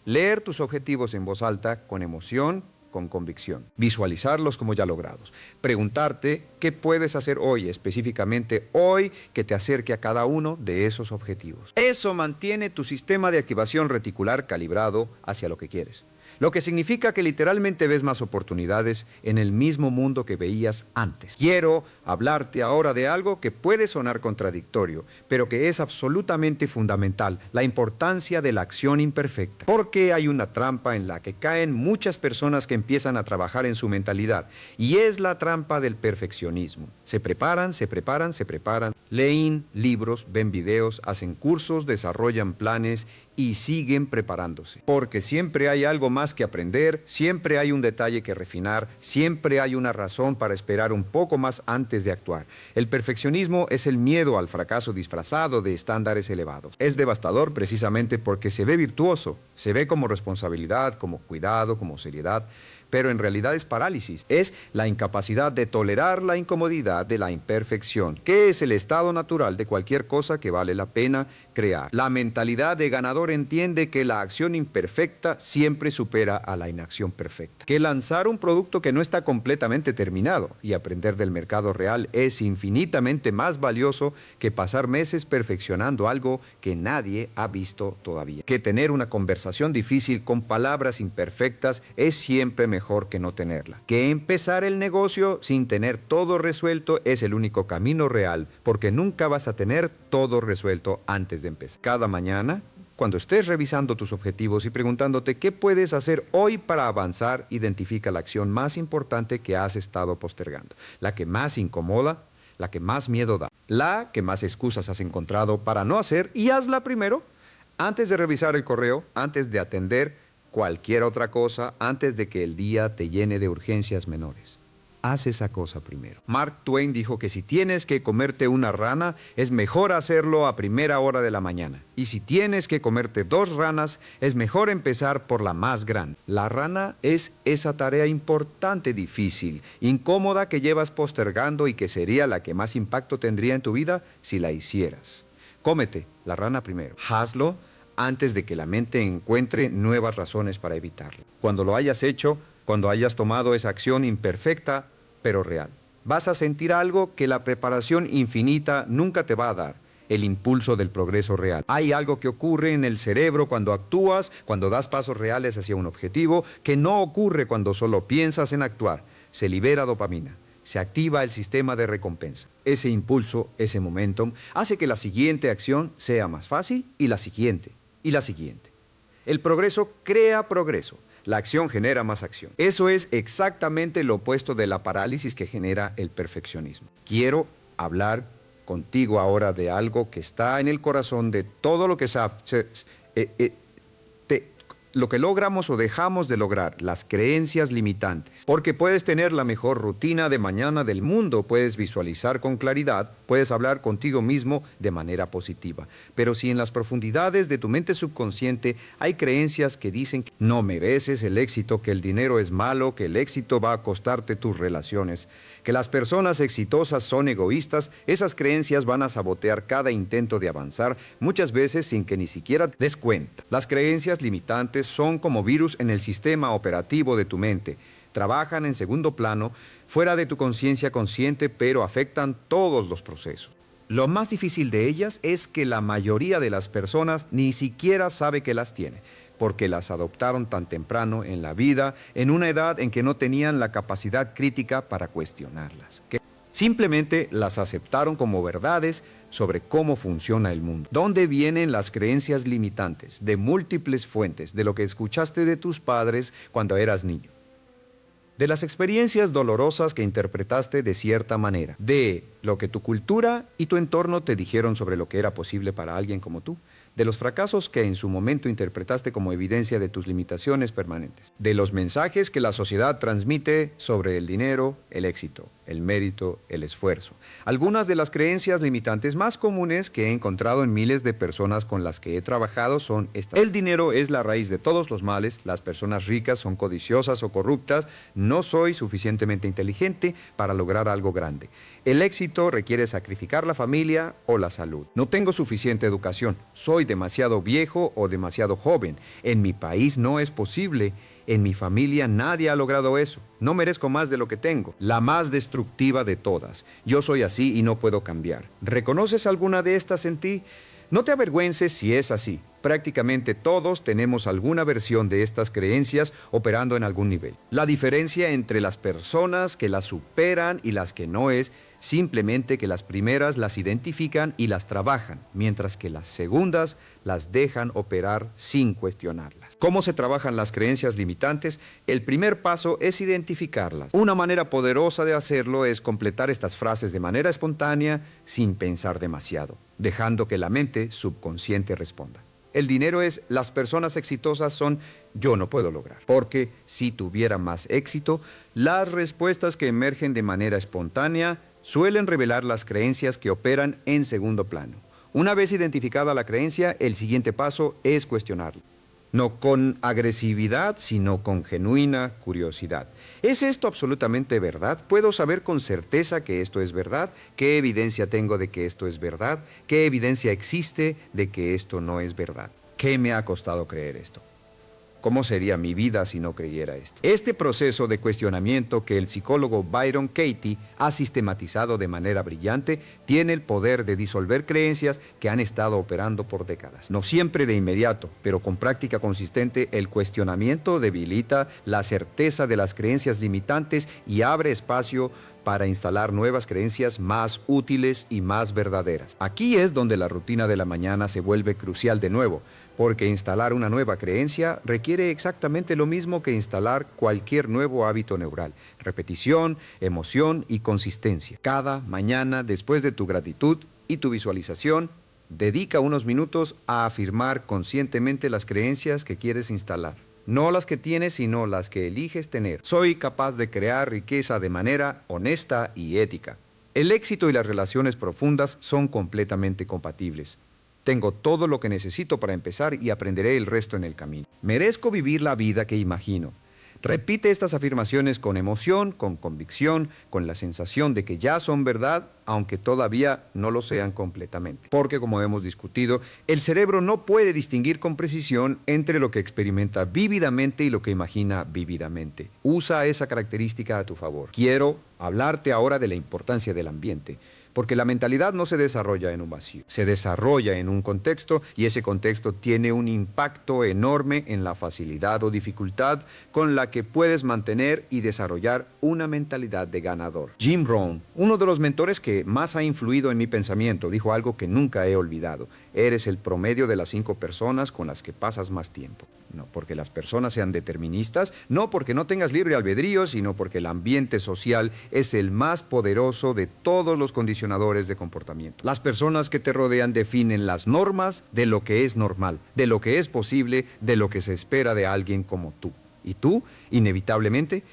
Leer tus objetivos en voz alta, con emoción, con convicción. Visualizarlos como ya logrados. Preguntarte qué puedes hacer hoy, específicamente hoy, que te acerque a cada uno de esos objetivos. Eso mantiene tu sistema de activación reticular calibrado hacia lo que quieres. Lo que significa que literalmente ves más oportunidades en el mismo mundo que veías antes. Quiero hablarte ahora de algo que puede sonar contradictorio, pero que es absolutamente fundamental, la importancia de la acción imperfecta. Porque hay una trampa en la que caen muchas personas que empiezan a trabajar en su mentalidad, y es la trampa del perfeccionismo. Se preparan, leen libros, ven videos, hacen cursos, desarrollan planes y siguen preparándose. Porque siempre hay algo más que aprender, siempre hay un detalle que refinar, siempre hay una razón para esperar un poco más antes de actuar. El perfeccionismo es el miedo al fracaso disfrazado de estándares elevados. Es devastador precisamente porque se ve virtuoso, se ve como responsabilidad, como cuidado, como seriedad, pero en realidad es parálisis, es la incapacidad de tolerar la incomodidad de la imperfección, que es el estado natural de cualquier cosa que vale la pena crear. La mentalidad de ganador entiende que la acción imperfecta siempre supera a la inacción perfecta, que lanzar un producto que no está completamente terminado y aprender del mercado real es infinitamente más valioso que pasar meses perfeccionando algo que nadie ha visto todavía, que tener una conversación difícil con palabras imperfectas es siempre mejor que no tenerla, que empezar el negocio sin tener todo resuelto es el único camino real, porque nunca vas a tener todo resuelto antes de empezar. Cada mañana, cuando estés revisando tus objetivos y preguntándote qué puedes hacer hoy para avanzar, identifica la acción más importante que has estado postergando, la que más incomoda, la que más miedo da, la que más excusas has encontrado para no hacer, y hazla primero, antes de revisar el correo, antes de atender cualquier otra cosa, antes de que el día te llene de urgencias menores. haz esa cosa primero. Mark Twain dijo que si tienes que comerte una rana, es mejor hacerlo a primera hora de la mañana. Y si tienes que comerte 2 ranas, es mejor empezar por la más grande. La rana es esa tarea importante, difícil, incómoda que llevas postergando y que sería la que más impacto tendría en tu vida si la hicieras. Cómete la rana primero. Hazlo antes de que la mente encuentre nuevas razones para evitarlo. Cuando lo hayas hecho, cuando hayas tomado esa acción imperfecta, pero real, vas a sentir algo que la preparación infinita nunca te va a dar: el impulso del progreso real. Hay algo que ocurre en el cerebro cuando actúas, cuando das pasos reales hacia un objetivo, que no ocurre cuando solo piensas en actuar. Se libera dopamina, se activa el sistema de recompensa. Ese impulso, ese momentum, hace que la siguiente acción sea más fácil y la siguiente, y la siguiente. El progreso crea progreso. La acción genera más acción. Eso es exactamente lo opuesto de la parálisis que genera el perfeccionismo. Quiero hablar contigo ahora de algo que está en el corazón de todo lo que lo que logramos o dejamos de lograr, las creencias limitantes. Porque puedes tener la mejor rutina de mañana del mundo, puedes visualizar con claridad, puedes hablar contigo mismo de manera positiva. Pero si en las profundidades de tu mente subconsciente hay creencias que dicen que no mereces el éxito, que el dinero es malo, que el éxito va a costarte tus relaciones, que las personas exitosas son egoístas, esas creencias van a sabotear cada intento de avanzar, muchas veces sin que ni siquiera te des cuenta. Las creencias limitantes son como virus en el sistema operativo de tu mente. Trabajan en segundo plano, fuera de tu conciencia consciente, pero afectan todos los procesos. Lo más difícil de ellas es que la mayoría de las personas ni siquiera sabe que las tiene, porque las adoptaron tan temprano en la vida, en una edad en que no tenían la capacidad crítica para cuestionarlas. Que simplemente las aceptaron como verdades sobre cómo funciona el mundo. ¿Dónde vienen las creencias limitantes? De múltiples fuentes, de lo que escuchaste de tus padres cuando eras niño, de las experiencias dolorosas que interpretaste de cierta manera, de lo que tu cultura y tu entorno te dijeron sobre lo que era posible para alguien como tú, de los fracasos que en su momento interpretaste como evidencia de tus limitaciones permanentes, de los mensajes que la sociedad transmite sobre el dinero, el éxito, el mérito, el esfuerzo. Algunas de las creencias limitantes más comunes que he encontrado en miles de personas con las que he trabajado son estas. El dinero es la raíz de todos los males, las personas ricas son codiciosas o corruptas, no soy suficientemente inteligente para lograr algo grande. El éxito requiere sacrificar la familia o la salud. No tengo suficiente educación, soy demasiado viejo o demasiado joven. En mi país no es posible. En mi familia nadie ha logrado eso. No merezco más de lo que tengo. La más destructiva de todas. Yo soy así y no puedo cambiar. ¿Reconoces alguna de estas en ti? No te avergüences si es así. Prácticamente todos tenemos alguna versión de estas creencias operando en algún nivel. La diferencia entre las personas que las superan y las que no es simplemente que las primeras las identifican y las trabajan, mientras que las segundas las dejan operar sin cuestionarlas. ¿Cómo se trabajan las creencias limitantes? El primer paso es identificarlas. Una manera poderosa de hacerlo es completar estas frases de manera espontánea, sin pensar demasiado, dejando que la mente subconsciente responda. El dinero es, las personas exitosas son, yo no puedo lograr. Porque si tuviera más éxito, las respuestas que emergen de manera espontánea suelen revelar las creencias que operan en segundo plano. Una vez identificada la creencia, el siguiente paso es cuestionarla. No con agresividad, sino con genuina curiosidad. ¿Es esto absolutamente verdad? ¿Puedo saber con certeza que esto es verdad? ¿Qué evidencia tengo de que esto es verdad? ¿Qué evidencia existe de que esto no es verdad? ¿Qué me ha costado creer esto? ¿Cómo sería mi vida si no creyera esto? Este proceso de cuestionamiento que el psicólogo Byron Katie ha sistematizado de manera brillante tiene el poder de disolver creencias que han estado operando por décadas. No siempre de inmediato, pero con práctica consistente, el cuestionamiento debilita la certeza de las creencias limitantes y abre espacio para instalar nuevas creencias más útiles y más verdaderas. Aquí es donde la rutina de la mañana se vuelve crucial de nuevo, porque instalar una nueva creencia requiere exactamente lo mismo que instalar cualquier nuevo hábito neural: repetición, emoción y consistencia. Cada mañana, después de tu gratitud y tu visualización, dedica unos minutos a afirmar conscientemente las creencias que quieres instalar. no las que tienes, sino las que eliges tener. Soy capaz de crear riqueza de manera honesta y ética. El éxito y las relaciones profundas son completamente compatibles. Tengo todo lo que necesito para empezar y aprenderé el resto en el camino. Merezco vivir la vida que imagino. Repite estas afirmaciones con emoción, con convicción, con la sensación de que ya son verdad, aunque todavía no lo sean completamente. Porque, como hemos discutido, el cerebro no puede distinguir con precisión entre lo que experimenta vívidamente y lo que imagina vívidamente. Usa esa característica a tu favor. Quiero hablarte ahora de la importancia del ambiente. Porque la mentalidad no se desarrolla en un vacío, se desarrolla en un contexto y ese contexto tiene un impacto enorme en la facilidad o dificultad con la que puedes mantener y desarrollar una mentalidad de ganador. Jim Rohn, uno de los mentores que más ha influido en mi pensamiento, dijo algo que nunca he olvidado. Eres el promedio de las 5 personas con las que pasas más tiempo. No porque las personas sean deterministas, no porque no tengas libre albedrío, sino porque el ambiente social es el más poderoso de todos los condicionadores de comportamiento. Las personas que te rodean definen las normas de lo que es normal, de lo que es posible, de lo que se espera de alguien como tú. Y tú, inevitablemente,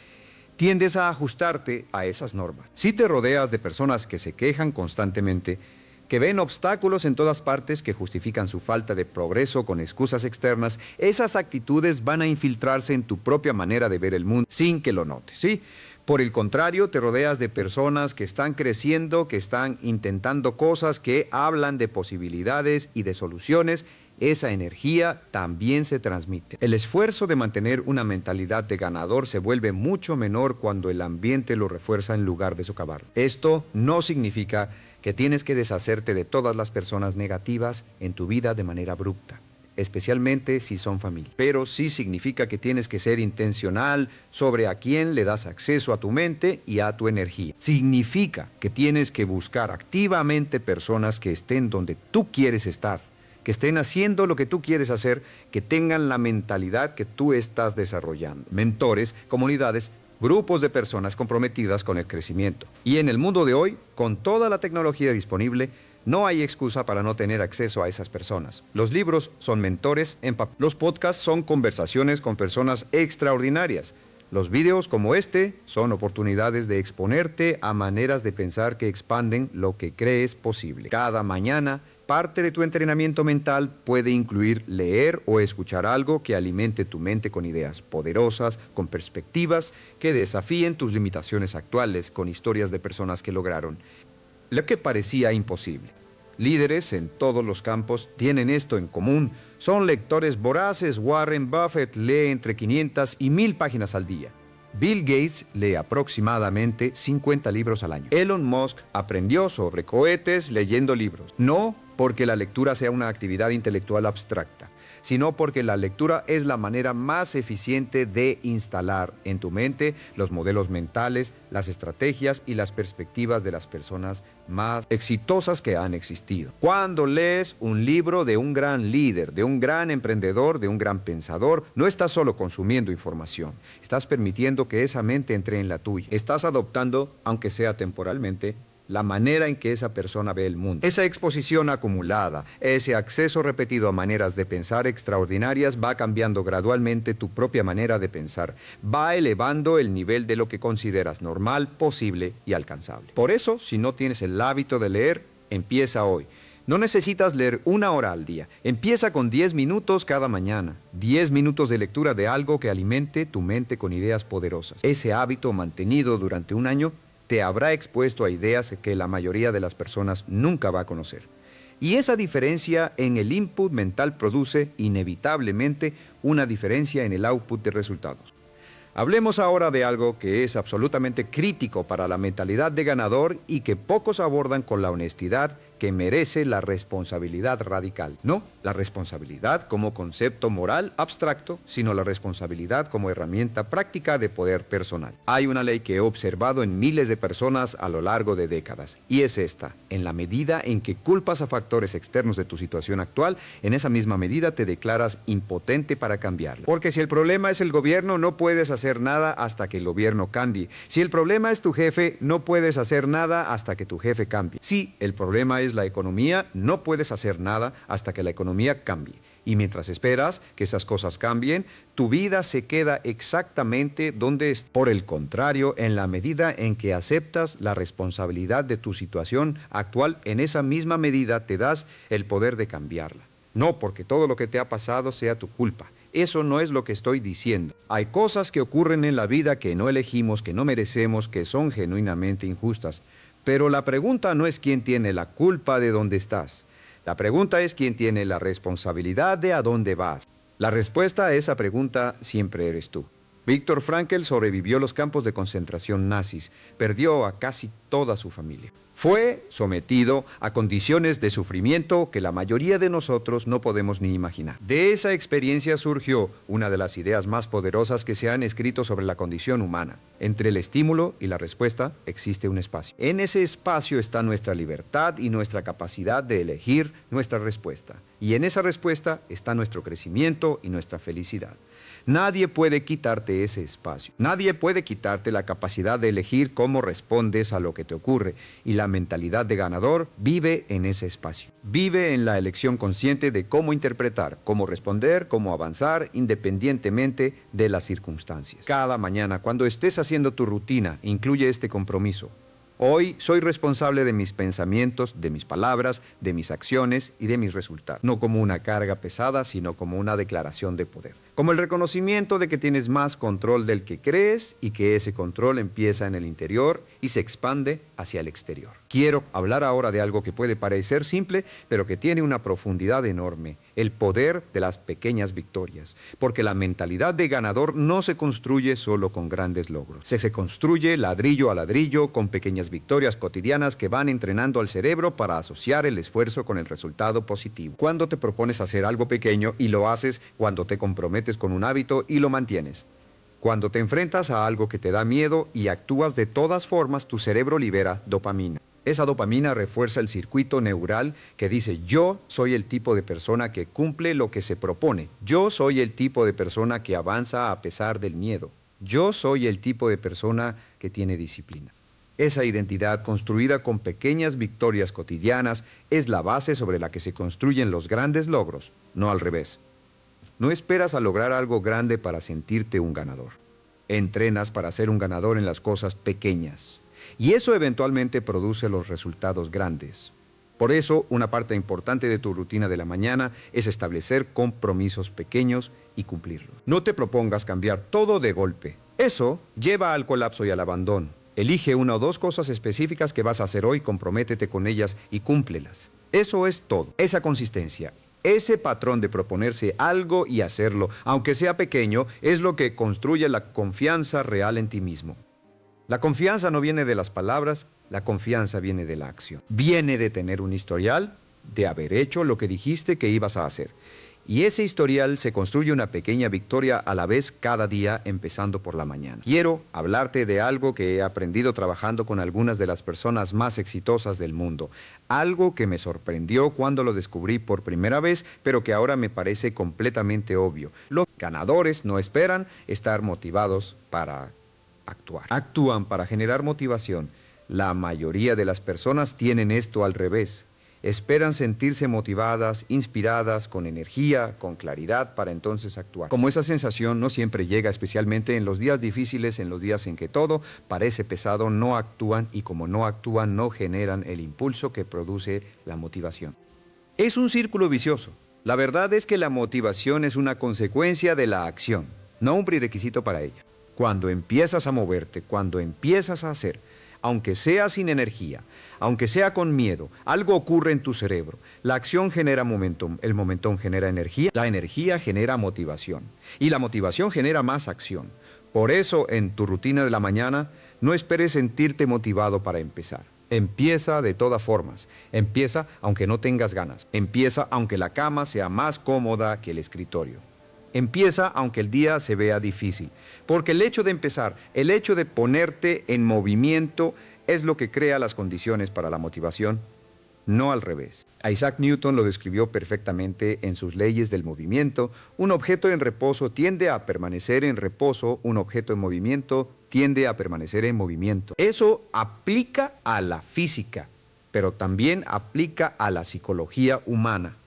tiendes a ajustarte a esas normas. Si te rodeas de personas que se quejan constantemente, que ven obstáculos en todas partes que justifican su falta de progreso con excusas externas, esas actitudes van a infiltrarse en tu propia manera de ver el mundo sin que lo notes, ¿sí? Por el contrario, te rodeas de personas que están creciendo, que están intentando cosas, que hablan de posibilidades y de soluciones. Esa energía también se transmite. El esfuerzo de mantener una mentalidad de ganador se vuelve mucho menor cuando el ambiente lo refuerza en lugar de socavarlo. Esto no significa que tienes que deshacerte de todas las personas negativas en tu vida de manera abrupta, especialmente si son familia. Pero sí significa que tienes que ser intencional sobre a quién le das acceso a tu mente y a tu energía. Significa que tienes que buscar activamente personas que estén donde tú quieres estar, que estén haciendo lo que tú quieres hacer, que tengan la mentalidad que tú estás desarrollando. Mentores, comunidades, grupos de personas comprometidas con el crecimiento. Y en el mundo de hoy, con toda la tecnología disponible, no hay excusa para no tener acceso a esas personas. Los libros son mentores en papel. Los podcasts son conversaciones con personas extraordinarias. Los videos como este son oportunidades de exponerte a maneras de pensar que expanden lo que crees posible. Cada mañana, parte de tu entrenamiento mental puede incluir leer o escuchar algo que alimente tu mente con ideas poderosas, con perspectivas que desafíen tus limitaciones actuales, con historias de personas que lograron lo que parecía imposible. Líderes en todos los campos tienen esto en común. Son lectores voraces. Warren Buffett lee entre 500 y 1000 páginas al día. Bill Gates lee aproximadamente 50 libros al año. Elon Musk aprendió sobre cohetes leyendo libros. No porque la lectura sea una actividad intelectual abstracta, sino porque la lectura es la manera más eficiente de instalar en tu mente los modelos mentales, las estrategias y las perspectivas de las personas más exitosas que han existido. Cuando lees un libro de un gran líder, de un gran emprendedor, de un gran pensador, no estás solo consumiendo información, estás permitiendo que esa mente entre en la tuya. Estás adoptando, aunque sea temporalmente, la manera en que esa persona ve el mundo. Esa exposición acumulada, ese acceso repetido a maneras de pensar extraordinarias va cambiando gradualmente tu propia manera de pensar, va elevando el nivel de lo que consideras normal, posible y alcanzable. Por eso, si no tienes el hábito de leer, empieza hoy. No necesitas leer 1 hora al día. Empieza con 10 minutos cada mañana. 10 minutos de lectura de algo que alimente tu mente con ideas poderosas. Ese hábito mantenido durante un año te habrá expuesto a ideas que la mayoría de las personas nunca va a conocer. Y esa diferencia en el input mental produce inevitablemente una diferencia en el output de resultados. Hablemos ahora de algo que es absolutamente crítico para la mentalidad de ganador y que pocos abordan con la honestidad que merece la responsabilidad radical. No la responsabilidad como concepto moral abstracto, sino la responsabilidad como herramienta práctica de poder personal. Hay una ley que he observado en miles de personas a lo largo de décadas, y es esta: en la medida en que culpas a factores externos de tu situación actual, en esa misma medida te declaras impotente para cambiarla. Porque si el problema es el gobierno, no puedes hacer nada hasta que el gobierno cambie. Si el problema es tu jefe, no puedes hacer nada hasta que tu jefe cambie. Si el problema es la economía, no puedes hacer nada hasta que la economía cambie. Y mientras esperas que esas cosas cambien, tu vida se queda exactamente donde es. Por el contrario, en la medida en que aceptas la responsabilidad de tu situación actual, en esa misma medida te das el poder de cambiarla. No porque todo lo que te ha pasado sea tu culpa. Eso no es lo que estoy diciendo. Hay cosas que ocurren en la vida que no elegimos, que no merecemos, que son genuinamente injustas. Pero la pregunta no es quién tiene la culpa de dónde estás. La pregunta es quién tiene la responsabilidad de a dónde vas. La respuesta a esa pregunta siempre eres tú. Viktor Frankl sobrevivió los campos de concentración nazis, perdió a casi toda su familia. Fue sometido a condiciones de sufrimiento que la mayoría de nosotros no podemos ni imaginar. De esa experiencia surgió una de las ideas más poderosas que se han escrito sobre la condición humana. Entre el estímulo y la respuesta existe un espacio. En ese espacio está nuestra libertad y nuestra capacidad de elegir nuestra respuesta. Y en esa respuesta está nuestro crecimiento y nuestra felicidad. Nadie puede quitarte ese espacio. Nadie puede quitarte la capacidad de elegir cómo respondes a lo que te ocurre. Y la mentalidad de ganador vive en ese espacio. Vive en la elección consciente de cómo interpretar, cómo responder, cómo avanzar, independientemente de las circunstancias. Cada mañana, cuando estés haciendo tu rutina, incluye este compromiso. Hoy soy responsable de mis pensamientos, de mis palabras, de mis acciones y de mis resultados. No como una carga pesada, sino como una declaración de poder. Como el reconocimiento de que tienes más control del que crees y que ese control empieza en el interior y se expande hacia el exterior. Quiero hablar ahora de algo que puede parecer simple, pero que tiene una profundidad enorme. El poder de las pequeñas victorias. Porque la mentalidad de ganador no se construye solo con grandes logros. Se construye ladrillo a ladrillo con pequeñas victorias cotidianas que van entrenando al cerebro para asociar el esfuerzo con el resultado positivo. Cuando te propones hacer algo pequeño y lo haces, cuando te comprometes con un hábito y lo mantienes. Cuando te enfrentas a algo que te da miedo y actúas de todas formas, tu cerebro libera dopamina. Esa dopamina refuerza el circuito neural que dice: yo soy el tipo de persona que cumple lo que se propone. Yo soy el tipo de persona que avanza a pesar del miedo. Yo soy el tipo de persona que tiene disciplina. Esa identidad, construida con pequeñas victorias cotidianas, es la base sobre la que se construyen los grandes logros, no al revés. No esperas a lograr algo grande para sentirte un ganador. Entrenas para ser un ganador en las cosas pequeñas. Y eso eventualmente produce los resultados grandes. Por eso, una parte importante de tu rutina de la mañana es establecer compromisos pequeños y cumplirlos. No te propongas cambiar todo de golpe. Eso lleva al colapso y al abandono. Elige una o dos cosas específicas que vas a hacer hoy, comprométete con ellas y cúmplelas. Eso es todo. Esa consistencia. Ese patrón de proponerse algo y hacerlo, aunque sea pequeño, es lo que construye la confianza real en ti mismo. La confianza no viene de las palabras, la confianza viene de la acción. Viene de tener un historial, de haber hecho lo que dijiste que ibas a hacer. Y ese historial se construye una pequeña victoria a la vez cada día, empezando por la mañana. Quiero hablarte de algo que he aprendido trabajando con algunas de las personas más exitosas del mundo. Algo que me sorprendió cuando lo descubrí por primera vez, pero que ahora me parece completamente obvio. Los ganadores no esperan estar motivados para actuar. Actúan para generar motivación. La mayoría de las personas tienen esto al revés. Esperan sentirse motivadas, inspiradas, con energía, con claridad para entonces actuar. Como esa sensación no siempre llega, especialmente en los días difíciles, en los días en que todo parece pesado, no actúan y como no actúan, no generan el impulso que produce la motivación. Es un círculo vicioso. La verdad es que la motivación es una consecuencia de la acción, no un prerequisito para ella. Cuando empiezas a moverte, cuando empiezas a hacer, aunque sea sin energía, aunque sea con miedo, algo ocurre en tu cerebro. La acción genera momentum, el momentum genera energía, la energía genera motivación y la motivación genera más acción. Por eso, en tu rutina de la mañana, no esperes sentirte motivado para empezar. Empieza de todas formas. Empieza aunque no tengas ganas. Empieza aunque la cama sea más cómoda que el escritorio. Empieza aunque el día se vea difícil, porque el hecho de empezar, el hecho de ponerte en movimiento es lo que crea las condiciones para la motivación, no al revés. Isaac Newton lo describió perfectamente en sus leyes del movimiento. Un objeto en reposo tiende a permanecer en reposo, un objeto en movimiento tiende a permanecer en movimiento. Eso aplica a la física, pero también aplica a la psicología humana.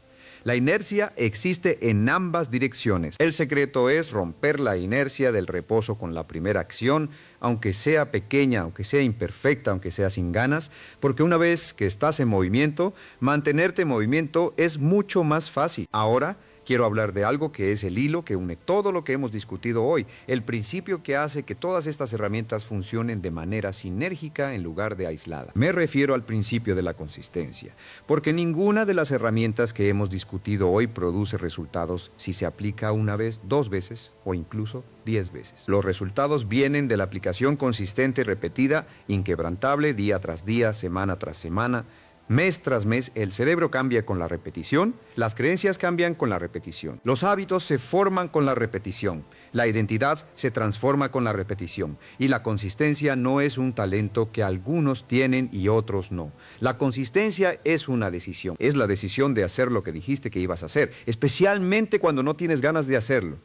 La inercia existe en ambas direcciones. El secreto es romper la inercia del reposo con la primera acción, aunque sea pequeña, aunque sea imperfecta, aunque sea sin ganas, porque una vez que estás en movimiento, mantenerte en movimiento es mucho más fácil. Ahora, quiero hablar de algo que es el hilo que une todo lo que hemos discutido hoy, el principio que hace que todas estas herramientas funcionen de manera sinérgica en lugar de aislada. Me refiero al principio de la consistencia, porque ninguna de las herramientas que hemos discutido hoy produce resultados si se aplica una vez, 2 veces o incluso 10 veces. Los resultados vienen de la aplicación consistente, repetida, inquebrantable, día tras día, semana tras semana. Mes tras mes, el cerebro cambia con la repetición, las creencias cambian con la repetición, los hábitos se forman con la repetición, la identidad se transforma con la repetición y la consistencia no es un talento que algunos tienen y otros no. La consistencia es una decisión, es la decisión de hacer lo que dijiste que ibas a hacer, especialmente cuando no tienes ganas de hacerlo.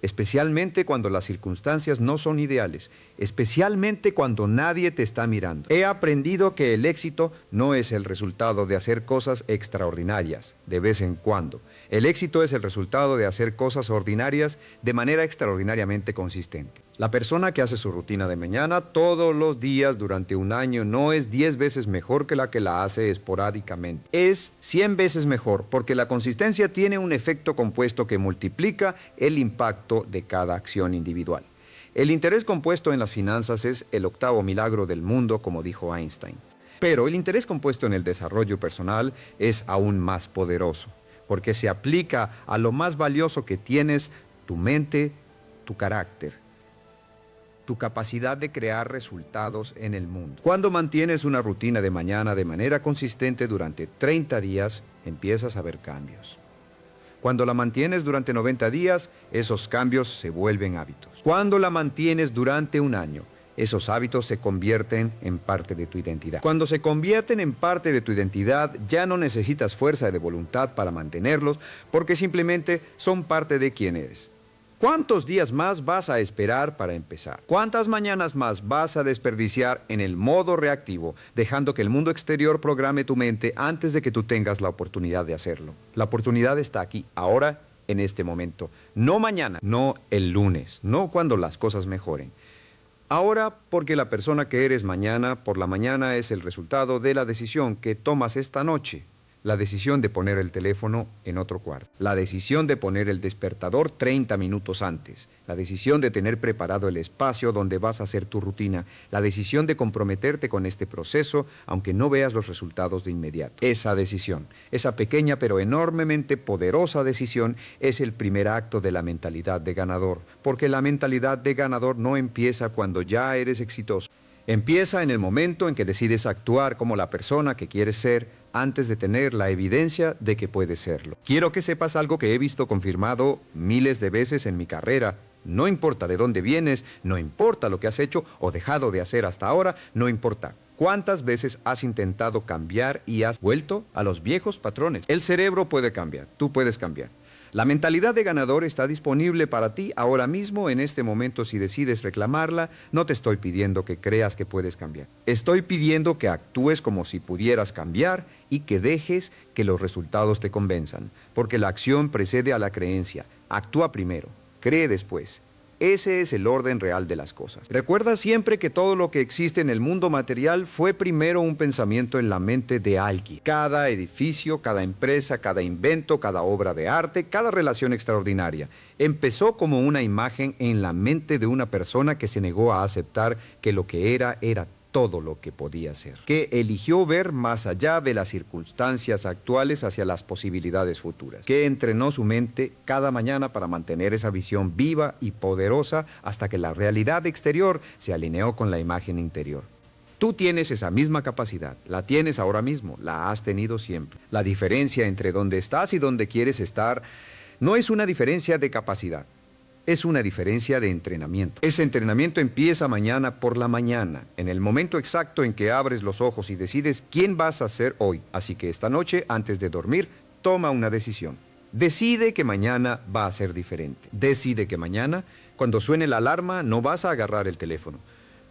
Especialmente cuando las circunstancias no son ideales, especialmente cuando nadie te está mirando. He aprendido que el éxito no es el resultado de hacer cosas extraordinarias de vez en cuando. El éxito es el resultado de hacer cosas ordinarias de manera extraordinariamente consistente. La persona que hace su rutina de mañana todos los días durante un año no es 10 veces mejor que la hace esporádicamente. Es 100 veces mejor porque la consistencia tiene un efecto compuesto que multiplica el impacto de cada acción individual. El interés compuesto en las finanzas es el 8º milagro del mundo, como dijo Einstein. Pero el interés compuesto en el desarrollo personal es aún más poderoso, porque se aplica a lo más valioso que tienes, tu mente, tu carácter, tu capacidad de crear resultados en el mundo. Cuando mantienes una rutina de mañana de manera consistente durante 30 días, empiezas a ver cambios. Cuando la mantienes durante 90 días, esos cambios se vuelven hábitos. Cuando la mantienes durante un año, esos hábitos se convierten en parte de tu identidad. Cuando se convierten en parte de tu identidad, ya no necesitas fuerza de voluntad para mantenerlos, porque simplemente son parte de quién eres. ¿Cuántos días más vas a esperar para empezar? ¿Cuántas mañanas más vas a desperdiciar en el modo reactivo, dejando que el mundo exterior programe tu mente antes de que tú tengas la oportunidad de hacerlo? La oportunidad está aquí, ahora, en este momento. No mañana, no el lunes, no cuando las cosas mejoren. Ahora, porque la persona que eres mañana por la mañana es el resultado de la decisión que tomas esta noche. La decisión de poner el teléfono en otro cuarto. La decisión de poner el despertador 30 minutos antes. La decisión de tener preparado el espacio donde vas a hacer tu rutina. La decisión de comprometerte con este proceso, aunque no veas los resultados de inmediato. Esa decisión, esa pequeña pero enormemente poderosa decisión, es el primer acto de la mentalidad de ganador. Porque la mentalidad de ganador no empieza cuando ya eres exitoso. Empieza en el momento en que decides actuar como la persona que quieres ser antes de tener la evidencia de que puedes serlo. Quiero que sepas algo que he visto confirmado miles de veces en mi carrera. No importa de dónde vienes, no importa lo que has hecho o dejado de hacer hasta ahora, no importa cuántas veces has intentado cambiar y has vuelto a los viejos patrones. El cerebro puede cambiar, tú puedes cambiar. La mentalidad de ganador está disponible para ti ahora mismo, en este momento. Si decides reclamarla, no te estoy pidiendo que creas que puedes cambiar. Estoy pidiendo que actúes como si pudieras cambiar y que dejes que los resultados te convenzan, porque la acción precede a la creencia. Actúa primero, cree después. Ese es el orden real de las cosas. Recuerda siempre que todo lo que existe en el mundo material fue primero un pensamiento en la mente de alguien. Cada edificio, cada empresa, cada invento, cada obra de arte, cada relación extraordinaria, empezó como una imagen en la mente de una persona que se negó a aceptar que lo que era todo lo que podía ser, que eligió ver más allá de las circunstancias actuales hacia las posibilidades futuras, que entrenó su mente cada mañana para mantener esa visión viva y poderosa hasta que la realidad exterior se alineó con la imagen interior. Tú tienes esa misma capacidad, la tienes ahora mismo, la has tenido siempre. La diferencia entre donde estás y donde quieres estar no es una diferencia de capacidad. Es una diferencia de entrenamiento. Ese entrenamiento empieza mañana por la mañana, en el momento exacto en que abres los ojos y decides quién vas a ser hoy. Así que esta noche, antes de dormir, toma una decisión. Decide que mañana va a ser diferente. Decide que mañana, cuando suene la alarma, no vas a agarrar el teléfono.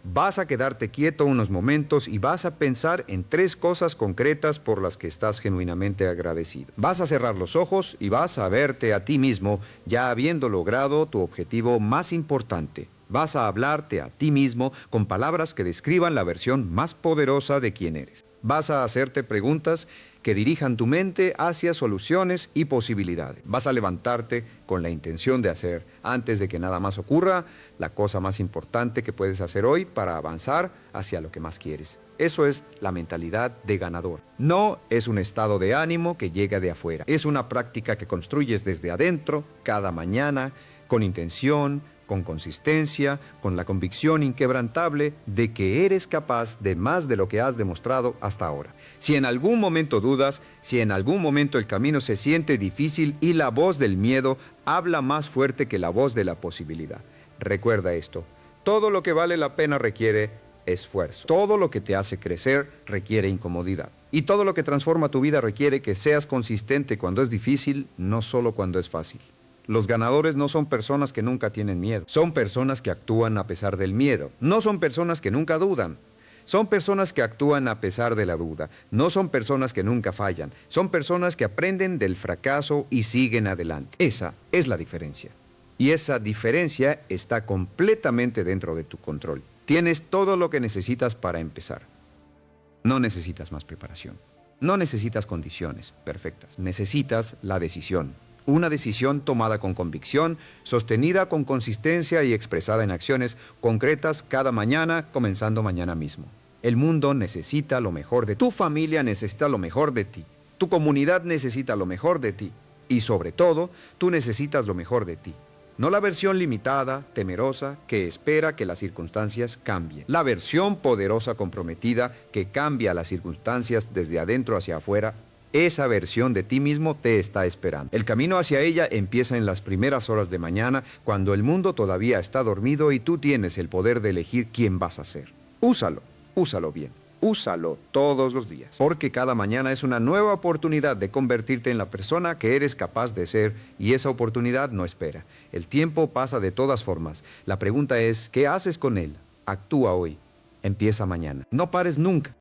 Vas a quedarte quieto unos momentos y vas a pensar en 3 cosas concretas por las que estás genuinamente agradecido. Vas a cerrar los ojos y vas a verte a ti mismo ya habiendo logrado tu objetivo más importante. Vas a hablarte a ti mismo con palabras que describan la versión más poderosa de quién eres. Vas a hacerte preguntas que dirijan tu mente hacia soluciones y posibilidades. Vas a levantarte con la intención de hacer, antes de que nada más ocurra, la cosa más importante que puedes hacer hoy para avanzar hacia lo que más quieres. Eso es la mentalidad de ganador. No es un estado de ánimo que llega de afuera. Es una práctica que construyes desde adentro, cada mañana, con intención, con consistencia, con la convicción inquebrantable de que eres capaz de más de lo que has demostrado hasta ahora. Si en algún momento dudas, si en algún momento el camino se siente difícil y la voz del miedo habla más fuerte que la voz de la posibilidad, recuerda esto: todo lo que vale la pena requiere esfuerzo. Todo lo que te hace crecer requiere incomodidad. Y todo lo que transforma tu vida requiere que seas consistente cuando es difícil, no solo cuando es fácil. Los ganadores no son personas que nunca tienen miedo. Son personas que actúan a pesar del miedo. No son personas que nunca dudan. Son personas que actúan a pesar de la duda. No son personas que nunca fallan. Son personas que aprenden del fracaso y siguen adelante. Esa es la diferencia. Y esa diferencia está completamente dentro de tu control. Tienes todo lo que necesitas para empezar. No necesitas más preparación. No necesitas condiciones perfectas. Necesitas la decisión. Una decisión tomada con convicción, sostenida con consistencia y expresada en acciones concretas cada mañana, comenzando mañana mismo. El mundo necesita lo mejor de ti. Tu familia necesita lo mejor de ti. Tu comunidad necesita lo mejor de ti. Y sobre todo, tú necesitas lo mejor de ti. No la versión limitada, temerosa, que espera que las circunstancias cambien. La versión poderosa, comprometida, que cambia las circunstancias desde adentro hacia afuera. Esa versión de ti mismo te está esperando. El camino hacia ella empieza en las primeras horas de mañana, cuando el mundo todavía está dormido y tú tienes el poder de elegir quién vas a ser. Úsalo bien. Úsalo todos los días, porque cada mañana es una nueva oportunidad de convertirte en la persona que eres capaz de ser, y esa oportunidad no espera. El tiempo pasa de todas formas. La pregunta es, ¿qué haces con él? Actúa hoy. Empieza mañana. No pares nunca.